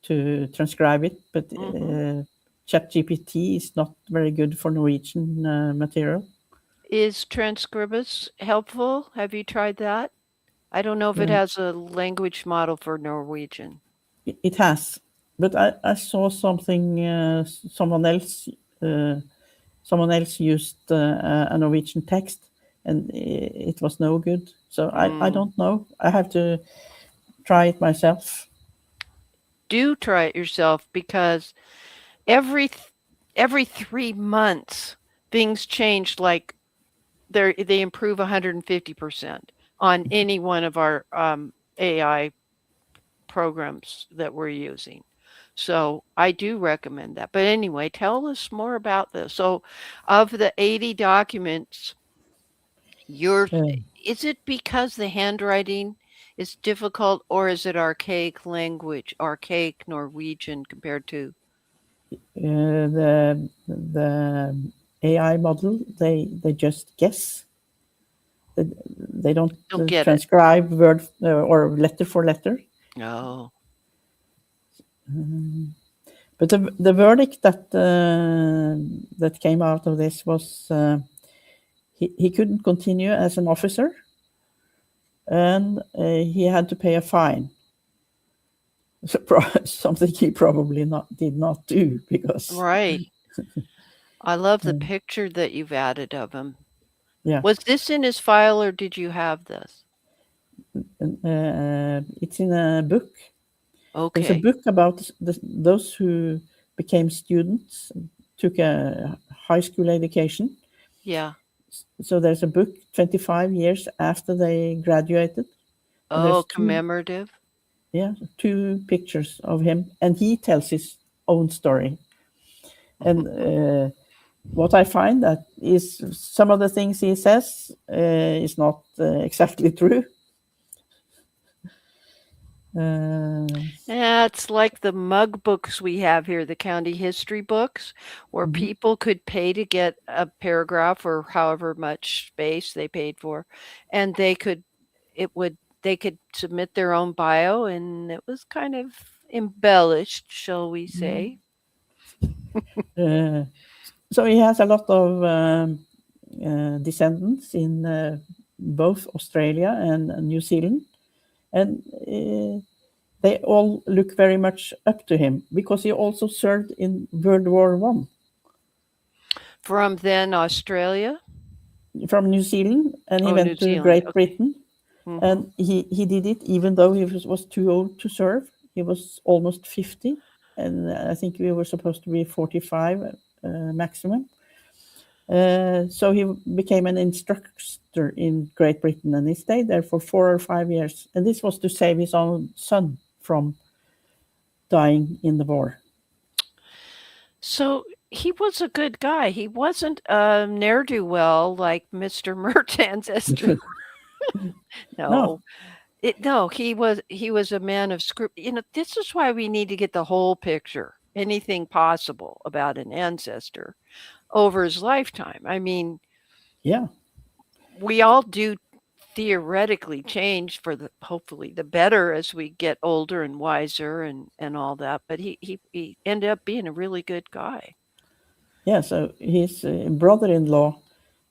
to transcribe it, but ChatGPT is not very good for Norwegian material. Is Transcribus helpful? Have you tried that? I don't know if it has a language model for Norwegian. It has, but I saw something. Someone else used a Norwegian text, and it was no good. So I don't know. I have to try it myself. Do try it yourself, because every 3 months things change. Like they improve 150% on any one of our AI programs that we're using. So I do recommend that. But anyway, tell us more about this. So of the 80 documents, is it because the handwriting is difficult, or is it archaic language, archaic Norwegian compared to? The AI model, they just guess. They don't get transcribe word or letter for letter. No. But the verdict that came out of this was he couldn't continue as an officer, and he had to pay a fine. Something he probably did not do, because Right. I love the picture that you've added of him. Yeah. Was this in his file, or did you have this? It's in a book. Okay. There's a book about those who became students, took a high school education. Yeah. So there's a book 25 years after they graduated. Oh, commemorative. Yeah, 2 pictures of him, and he tells his own story. And what I find that is some of the things he says is not exactly true. Yeah, it's like the mug books we have here, the county history books, where people could pay to get a paragraph or however much space they paid for, and they could submit their own bio, and it was kind of embellished, shall we say. So he has a lot of descendants in both Australia and New Zealand, and they all look very much up to him because he also served in World War I. From then Australia? From New Zealand, and he Oh, went New to Zealand. Great Okay. Britain. Mhm. And he did it even though he was too old to serve. He was almost 50, and I think we were supposed to be 45 maximum. So he became an instructor in Great Britain, and he stayed there for 4 or 5 years. And this was to save his own son from dying in the war. So he was a good guy. He wasn't a ne'er-do-well like Mr. Myrt's ancestor. No. No, he was a man of scruple. This is why we need to get the whole picture, anything possible about an ancestor over his lifetime. I mean, Yeah. we all do theoretically change for hopefully the better as we get older and wiser and all that. But he ended up being a really good guy. Yeah, so his brother-in-law,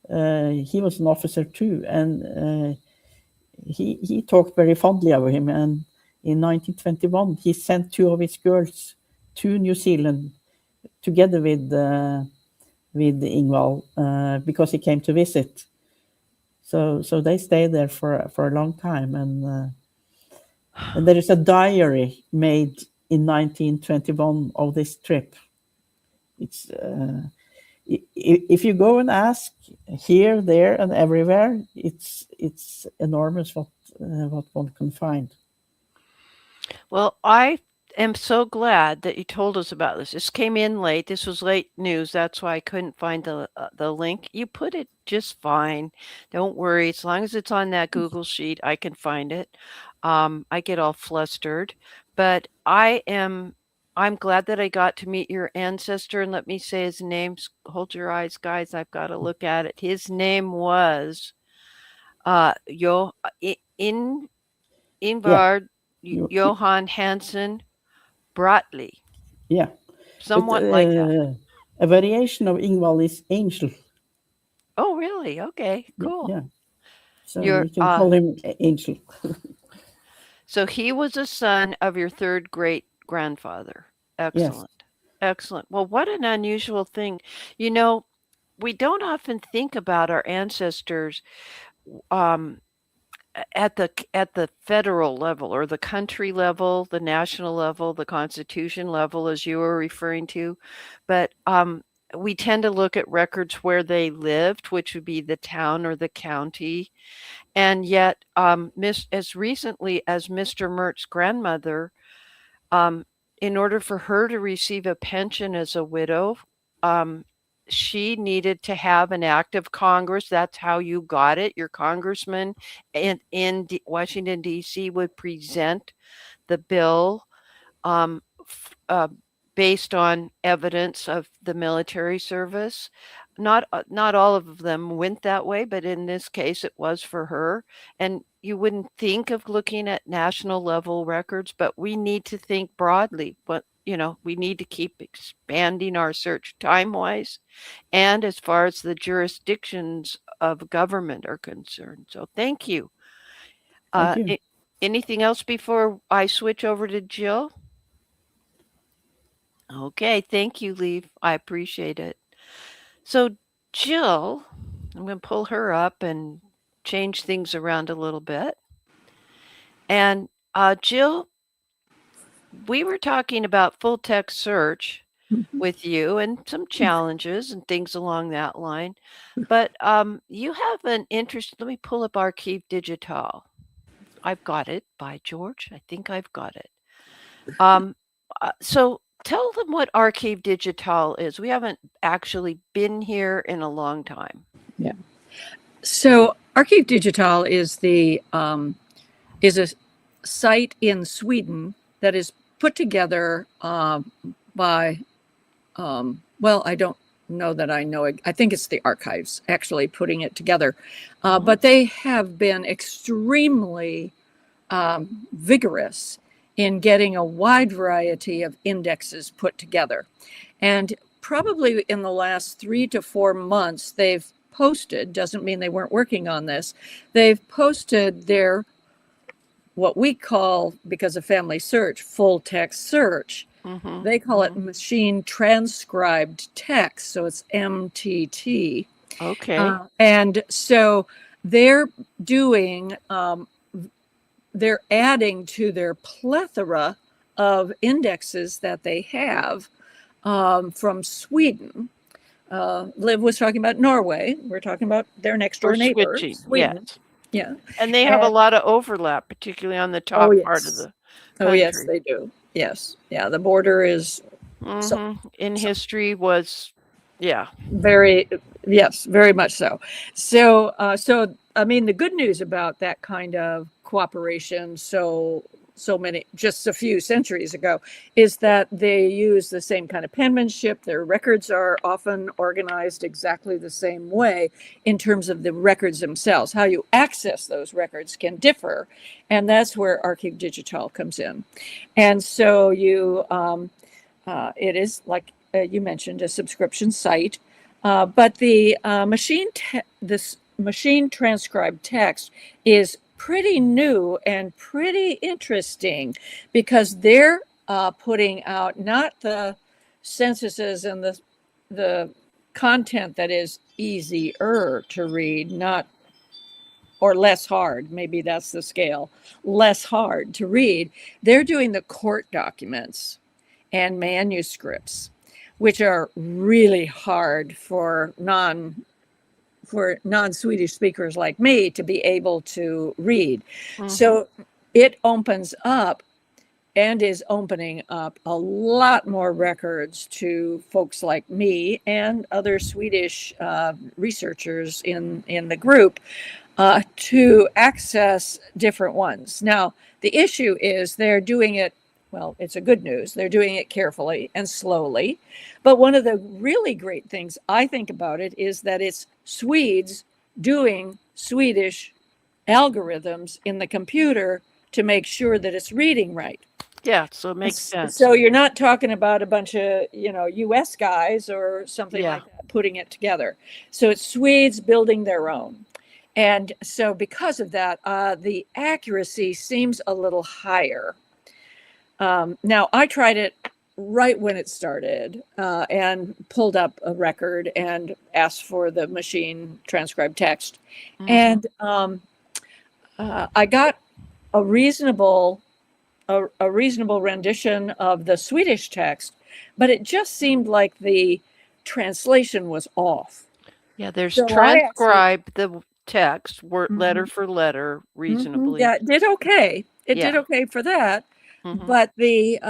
he was an officer too, and he talked very fondly of him. And in 1921, he sent 2 of his girls to New Zealand together with Ingvald because he came to visit. So they stayed there for a long time, and there is a diary made in 1921 of this trip. It's if you go and ask here, there, and everywhere, it's enormous what one can find. Well, I am so glad that you told us about this. This came in late. This was late news. That's why I couldn't find the link. You put it just fine. Don't worry. As long as it's on that Google sheet, I can find it. I get all flustered, but I'm glad that I got to meet your ancestor, and let me say his name. Hold your eyes, guys. I've got to look at it. His name was Ingvard Johan Hansen Bratley. Yeah. Somewhat like that. A variation of Ingvald is Angel. Oh, really? Okay, cool. Yeah. So you can call him Angel. So he was a son of your third great grandfather. Excellent. Yes. Excellent. Well, what an unusual thing. We don't often think about our ancestors at the federal level or the country level, the national level, the Constitution level, as you were referring to. But we tend to look at records where they lived, which would be the town or the county. And yet, as recently as Mr. Myrt's grandmother, in order for her to receive a pension as a widow, she needed to have an act of Congress. That's how you got it. Your congressman in Washington, D.C. would present the bill based on evidence of the military service. Not all of them went that way, but in this case, it was for her. And you wouldn't think of looking at national level records, but we need to think broadly. But we need to keep expanding our search time-wise and as far as the jurisdictions of government are concerned. So thank you. Thank you. Anything else before I switch over to Jill? Okay, thank you, Leaf. I appreciate it. So Jill, I'm going to pull her up and change things around a little bit. And Jill, we were talking about full text search with you and some challenges and things along that line. But you have an interest. Let me pull up Archive Digital. I've got it. By George, I think I've got it. So tell them what Archive Digital is. We haven't actually been here in a long time. Yeah. So Archive Digital is a site in Sweden that is put together by, I don't know that I know it. I think it's the archives actually putting it together. But they have been extremely vigorous in getting a wide variety of indexes put together. And probably in the last 3 to 4 months, they've posted, doesn't mean they weren't working on this, they've posted their, what we call, because of Family Search, full text search. They call it machine transcribed text. So it's MTT. Okay. And so they're doing, they're adding to their plethora of indexes that they have from Sweden. Liv was talking about Norway. We're talking about their next door neighbor, Sweden. Yes. Yeah. And they have a lot of overlap, particularly on the top part of the country. Oh, yes, they do. Yes. Yeah. The border is in history was, very, yes, very much so. So, I mean, the good news about that kind of cooperation, so many, just a few centuries ago, is that they use the same kind of penmanship. Their records are often organized exactly the same way in terms of the records themselves. How you access those records can differ, and that's where Archive Digital comes in. And so you, it is, like you mentioned, a subscription site, but the this machine transcribed text is pretty new and pretty interesting, because they're putting out not the censuses and the content that is easier to read, not, or less hard, maybe that's the scale, less hard to read. They're doing the court documents and manuscripts, which are really hard for non-Swedish speakers like me to be able to read. So it opens up and is opening up a lot more records to folks like me and other Swedish researchers in the group to access different ones. Now, the issue is they're doing it, well, it's a good news. They're doing it carefully and slowly. But one of the really great things I think about it is that it's Swedes doing Swedish algorithms in the computer to make sure that it's reading right. Yeah, so it makes sense. So you're not talking about a bunch of, US guys or something like that putting it together. So it's Swedes building their own. And so because of that, the accuracy seems a little higher. Now, I tried it right when it started and pulled up a record and asked for the machine transcribed text. And I got a reasonable rendition of the Swedish text, but it just seemed like the translation was off. Yeah, there's transcribe the text, letter for letter, reasonably. Yeah, it did okay. It did okay for that. But the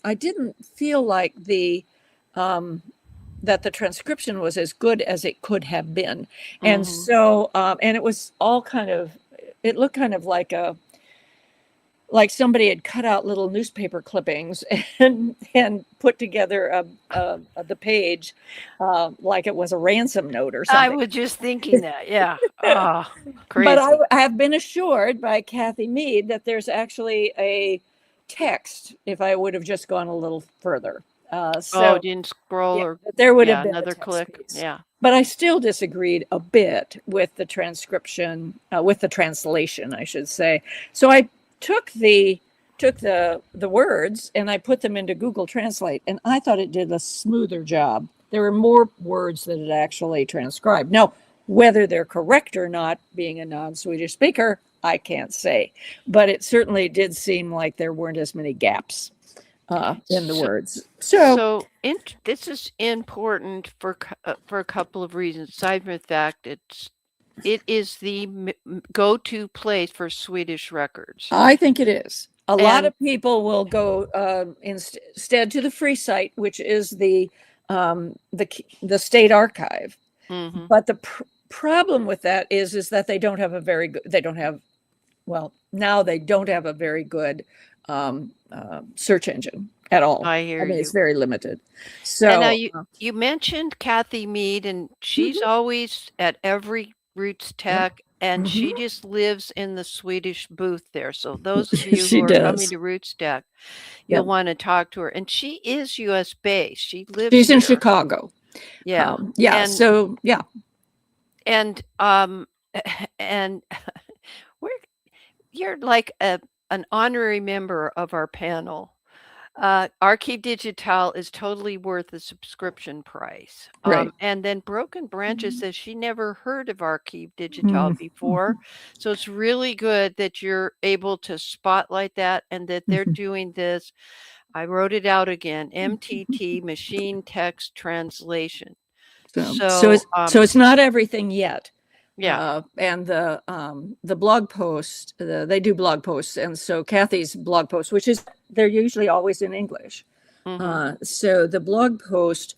I didn't feel like that the transcription was as good as it could have been. And so and it was all kind of, it looked kind of like somebody had cut out little newspaper clippings and put together the page like it was a ransom note or something. I was just thinking that, crazy. But I have been assured by Kathy Mead that there's actually a text if I would have just gone a little further. Didn't scroll or there would have been another click. Piece. Yeah. But I still disagreed a bit with the transcription, with the translation, I should say. So I took the words and I put them into Google Translate, and I thought it did a smoother job. There were more words that it actually transcribed. Now, whether they're correct or not, being a non-Swedish speaker, I can't say, but it certainly did seem like there weren't as many gaps in the words. So this is important for a couple of reasons. Aside from the fact it is the go-to place for Swedish records. I think it is. A lot of people will go instead to the free site, which is the state archive. But the problem with that is that they don't have a very good. Now they don't have a very good search engine at all. I mean, it's very limited. So and now you mentioned Kathy Mead, and she's always at every RootsTech, and she just lives in the Swedish booth there. So those of you who are coming to RootsTech, you'll want to talk to her. And she is U.S. based. She's in Chicago. Yeah. And, and and we're you're like an honorary member of our panel. Archive Digital is totally worth the subscription price. Right. And then Broken Branches says she never heard of Archive Digital before. So it's really good that you're able to spotlight that and that they're doing this. I wrote it out again, MTT, Machine Text Translation. So it's not everything yet. Yeah. And the blog post, they do blog posts, and so Kathy's blog post, which is they're usually always in English. So the blog post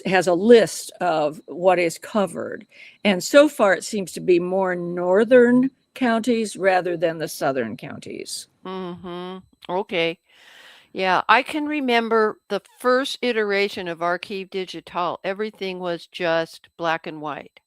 has a list of what is covered, and so far it seems to be more northern counties rather than the southern counties. Okay. Yeah, I can remember the first iteration of Archive Digital. Everything was just black and white.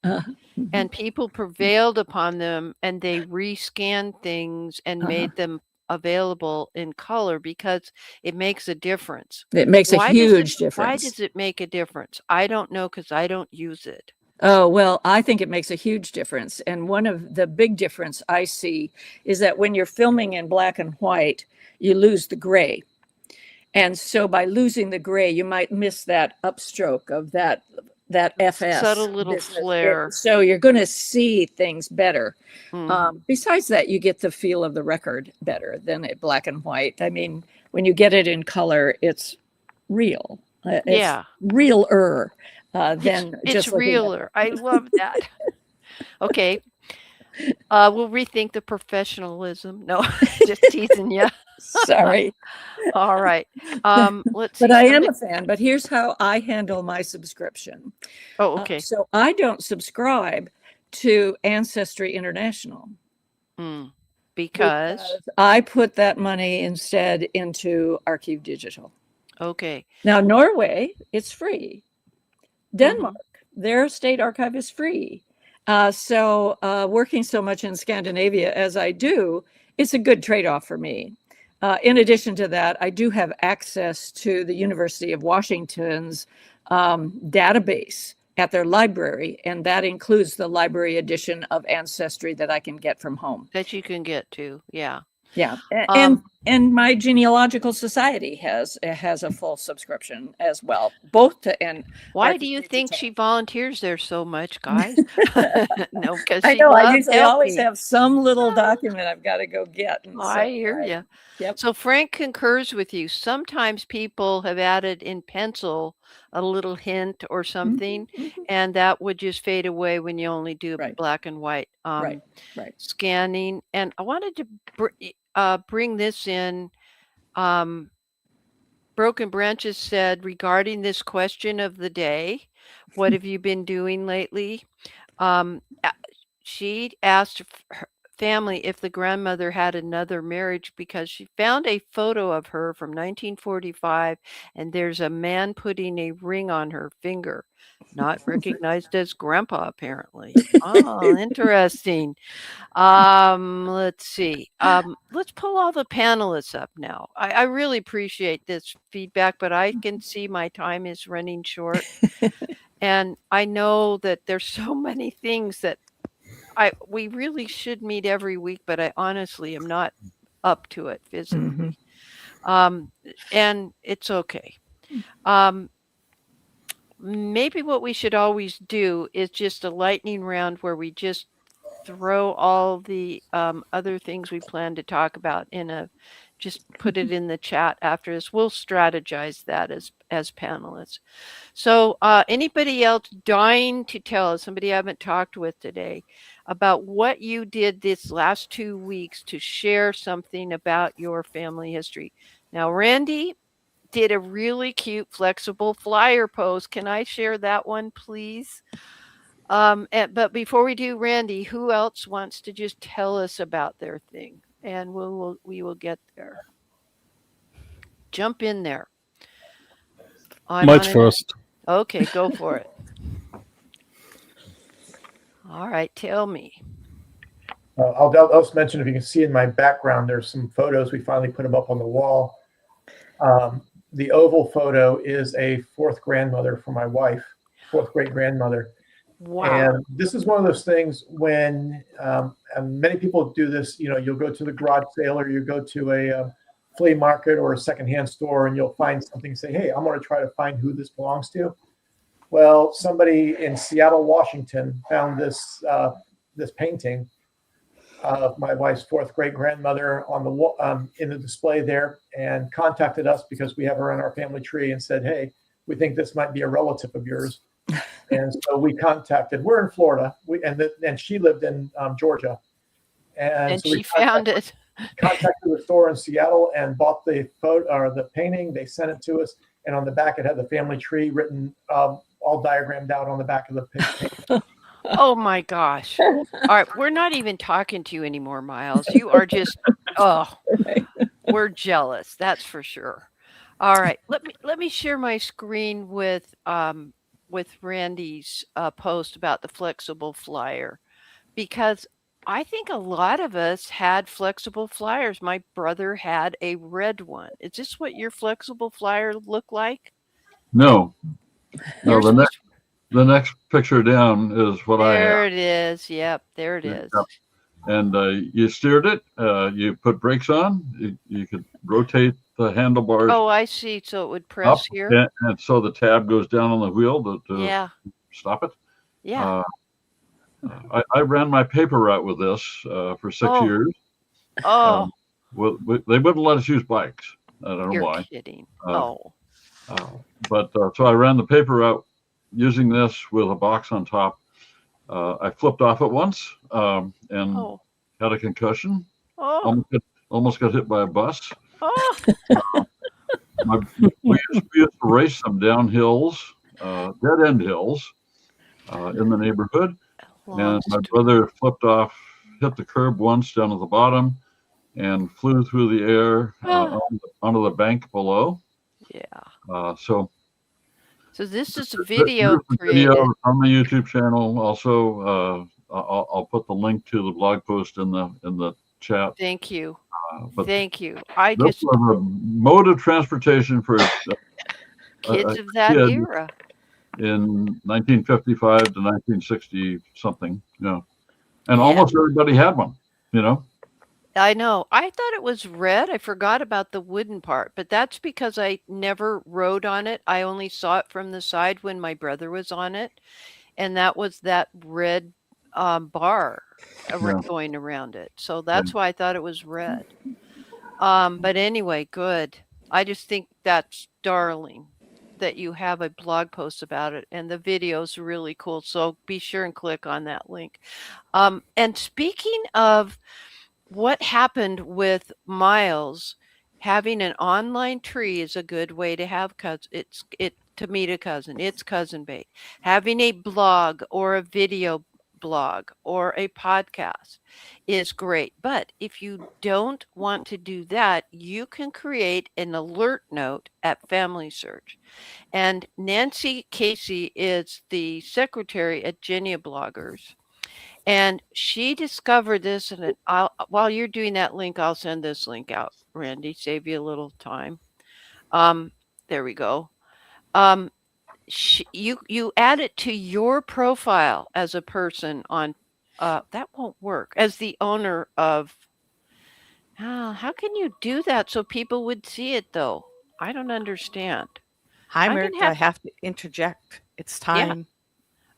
And people prevailed upon them, and they rescanned things and made them available in color because it makes a difference. It makes a huge difference. Why does it make a difference? I don't know, because I don't use it. Oh, well, I think it makes a huge difference. And one of the big difference I see is that when you're filming in black and white, you lose the gray. And so by losing the gray, you might miss that upstroke of that FS. Subtle little flare. So you're going to see things better. Besides that, you get the feel of the record better than it black and white. I mean, when you get it in color, it's real. It's realer than it's just realer. I love that. Okay. We'll rethink the professionalism. No, just teasing you. Sorry. All right. Let's see. But I am a fan, but here's how I handle my subscription. Oh, okay. So I don't subscribe to Ancestry International. Because I put that money instead into Archive Digital. Okay. Now, Norway, it's free. Denmark, their state archive is free. So working so much in Scandinavia as I do, it's a good trade-off for me. In addition to that, I do have access to the University of Washington's database at their library, and that includes the library edition of Ancestry that I can get from home. That you can get to, yeah. Yeah, and my genealogical society has a full subscription as well. Both to and why do you think she volunteers there so much, guys? No, because I know I usually always have some little document I've got to go get. And I hear you. Yep. So Frank concurs with you. Sometimes people have added in pencil a little hint or something, and that would just fade away when you only do black and white scanning. And I wanted to bring this in. Broken Branches said, regarding this question of the day, what have you been doing lately? She asked her family if the grandmother had another marriage because she found a photo of her from 1945, and there's a man putting a ring on her finger, not recognized as grandpa, apparently. Oh, interesting. Let's see. Let's pull all the panelists up now. I really appreciate this feedback, but I can see my time is running short. And I know that there's so many things that we really should meet every week, but I honestly am not up to it physically. And it's okay. Maybe what we should always do is just a lightning round where we just throw all the other things we plan to talk about just put it in the chat after this. We'll strategize that as panelists. So anybody else dying to tell us, somebody I haven't talked with today, about what you did this last 2 weeks to share something about your family history? Now, Randy did a really cute flexible flyer post. Can I share that one, please? But before we do, Randy, who else wants to just tell us about their thing? And we will get there. Jump in there. Myrt first. Okay, go for it. All right, tell me. I'll just mention, if you can see in my background, there's some photos. We finally put them up on the wall. The oval photo is a fourth grandmother for my wife, fourth great grandmother. Wow. And this is one of those things when and many people do this. You'll go to the garage sale or you go to a flea market or a secondhand store, and you'll find something. Say, hey, I'm going to try to find who this belongs to. Well, somebody in Seattle, Washington, found this painting of my wife's fourth great grandmother on the wall in the display there, and contacted us because we have her in our family tree, and said, hey, we think this might be a relative of yours. And so we contacted. We're in Florida, and she lived in Georgia, and so she found it. Contacted the store in Seattle and bought the photo or the painting. They sent it to us, and on the back it had the family tree written, all diagrammed out on the back of the painting. Oh my gosh! All right, we're not even talking to you anymore, Miles. You are just we're jealous. That's for sure. All right, let me share my screen with Randy's post about the flexible flyer, because I think a lot of us had flexible flyers. My brother had a red one. Is this what your flexible flyer looked like? No, Yours the was- next picture down is what I There have. it is. Yep, there it is. Yep. And you steered it. You put brakes on. You could rotate the handlebars Oh, I see. So it would press up, here. and so the tab goes down on the wheel to Yeah, stop it. yeah. I ran my paper route with this for 6 Oh. years. Oh, They wouldn't let us use bikes. I don't know you're why. kidding. But so I ran the paper route using this with a box on top. I flipped off it once and Oh, had a concussion. oh, Almost got hit by a bus. oh. We used to race some down hills, dead end hills in the neighborhood. And my brother flipped off, hit the curb once down at the bottom, and flew through the air onto the bank below. Yeah. So this is a video created. Video on the YouTube channel. Also, I'll put the link to the blog post in the chat. Thank you. But Thank you. this was a mode of transportation for kids of that kid era. in 1955 to 1960 something. And almost everybody had one. I know. I thought it was red. I forgot about the wooden part, but that's because I never rode on it. I only saw it from the side when my brother was on it, and that was that red bar going around it. So that's why I thought it was red. But anyway, good. I just think that's darling that you have a blog post about it, and the video's really cool. So be sure and click on that link. And speaking of what happened with Miles, having an online tree is a good way to have to meet a cousin. It's cousin bait. Having a blog or a video blog or a podcast is great. But if you don't want to do that, you can create an alert note at Family Search. And Nancy Casey is the secretary at GeneaBloggers. And she discovered this, and while you're doing that link, I'll send this link out, Randy, save you a little time. There we go. You add it to your profile as a person on, that won't work, as the owner of, how can you do that so people would see it though? I don't understand. Hi, Myrt. I have to interject. It's time. Yeah.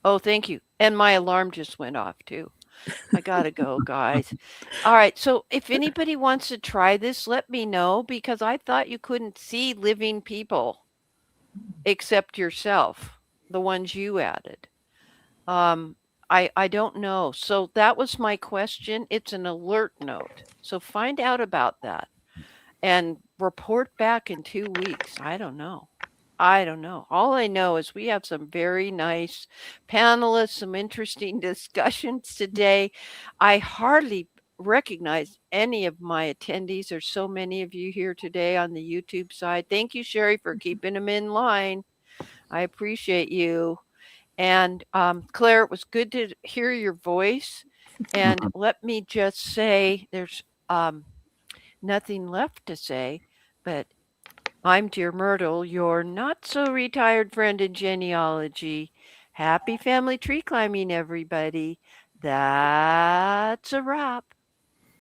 Oh, thank you. And my alarm just went off too. I gotta go, guys. All right. So if anybody wants to try this, let me know, because I thought you couldn't see living people except yourself, the ones you added. I don't know. So that was my question. It's an alert note. So find out about that and report back in 2 weeks. I don't know. All I know is we have some very nice panelists, some interesting discussions today. I hardly recognize any of my attendees. There's so many of you here today on the YouTube side. Thank you, Sherry, for keeping them in line. I appreciate you. And Claire, it was good to hear your voice. And let me just say, there's nothing left to say, but I'm Dear Myrtle, your not so retired friend in genealogy, Happy family tree climbing, everybody. That's a wrap.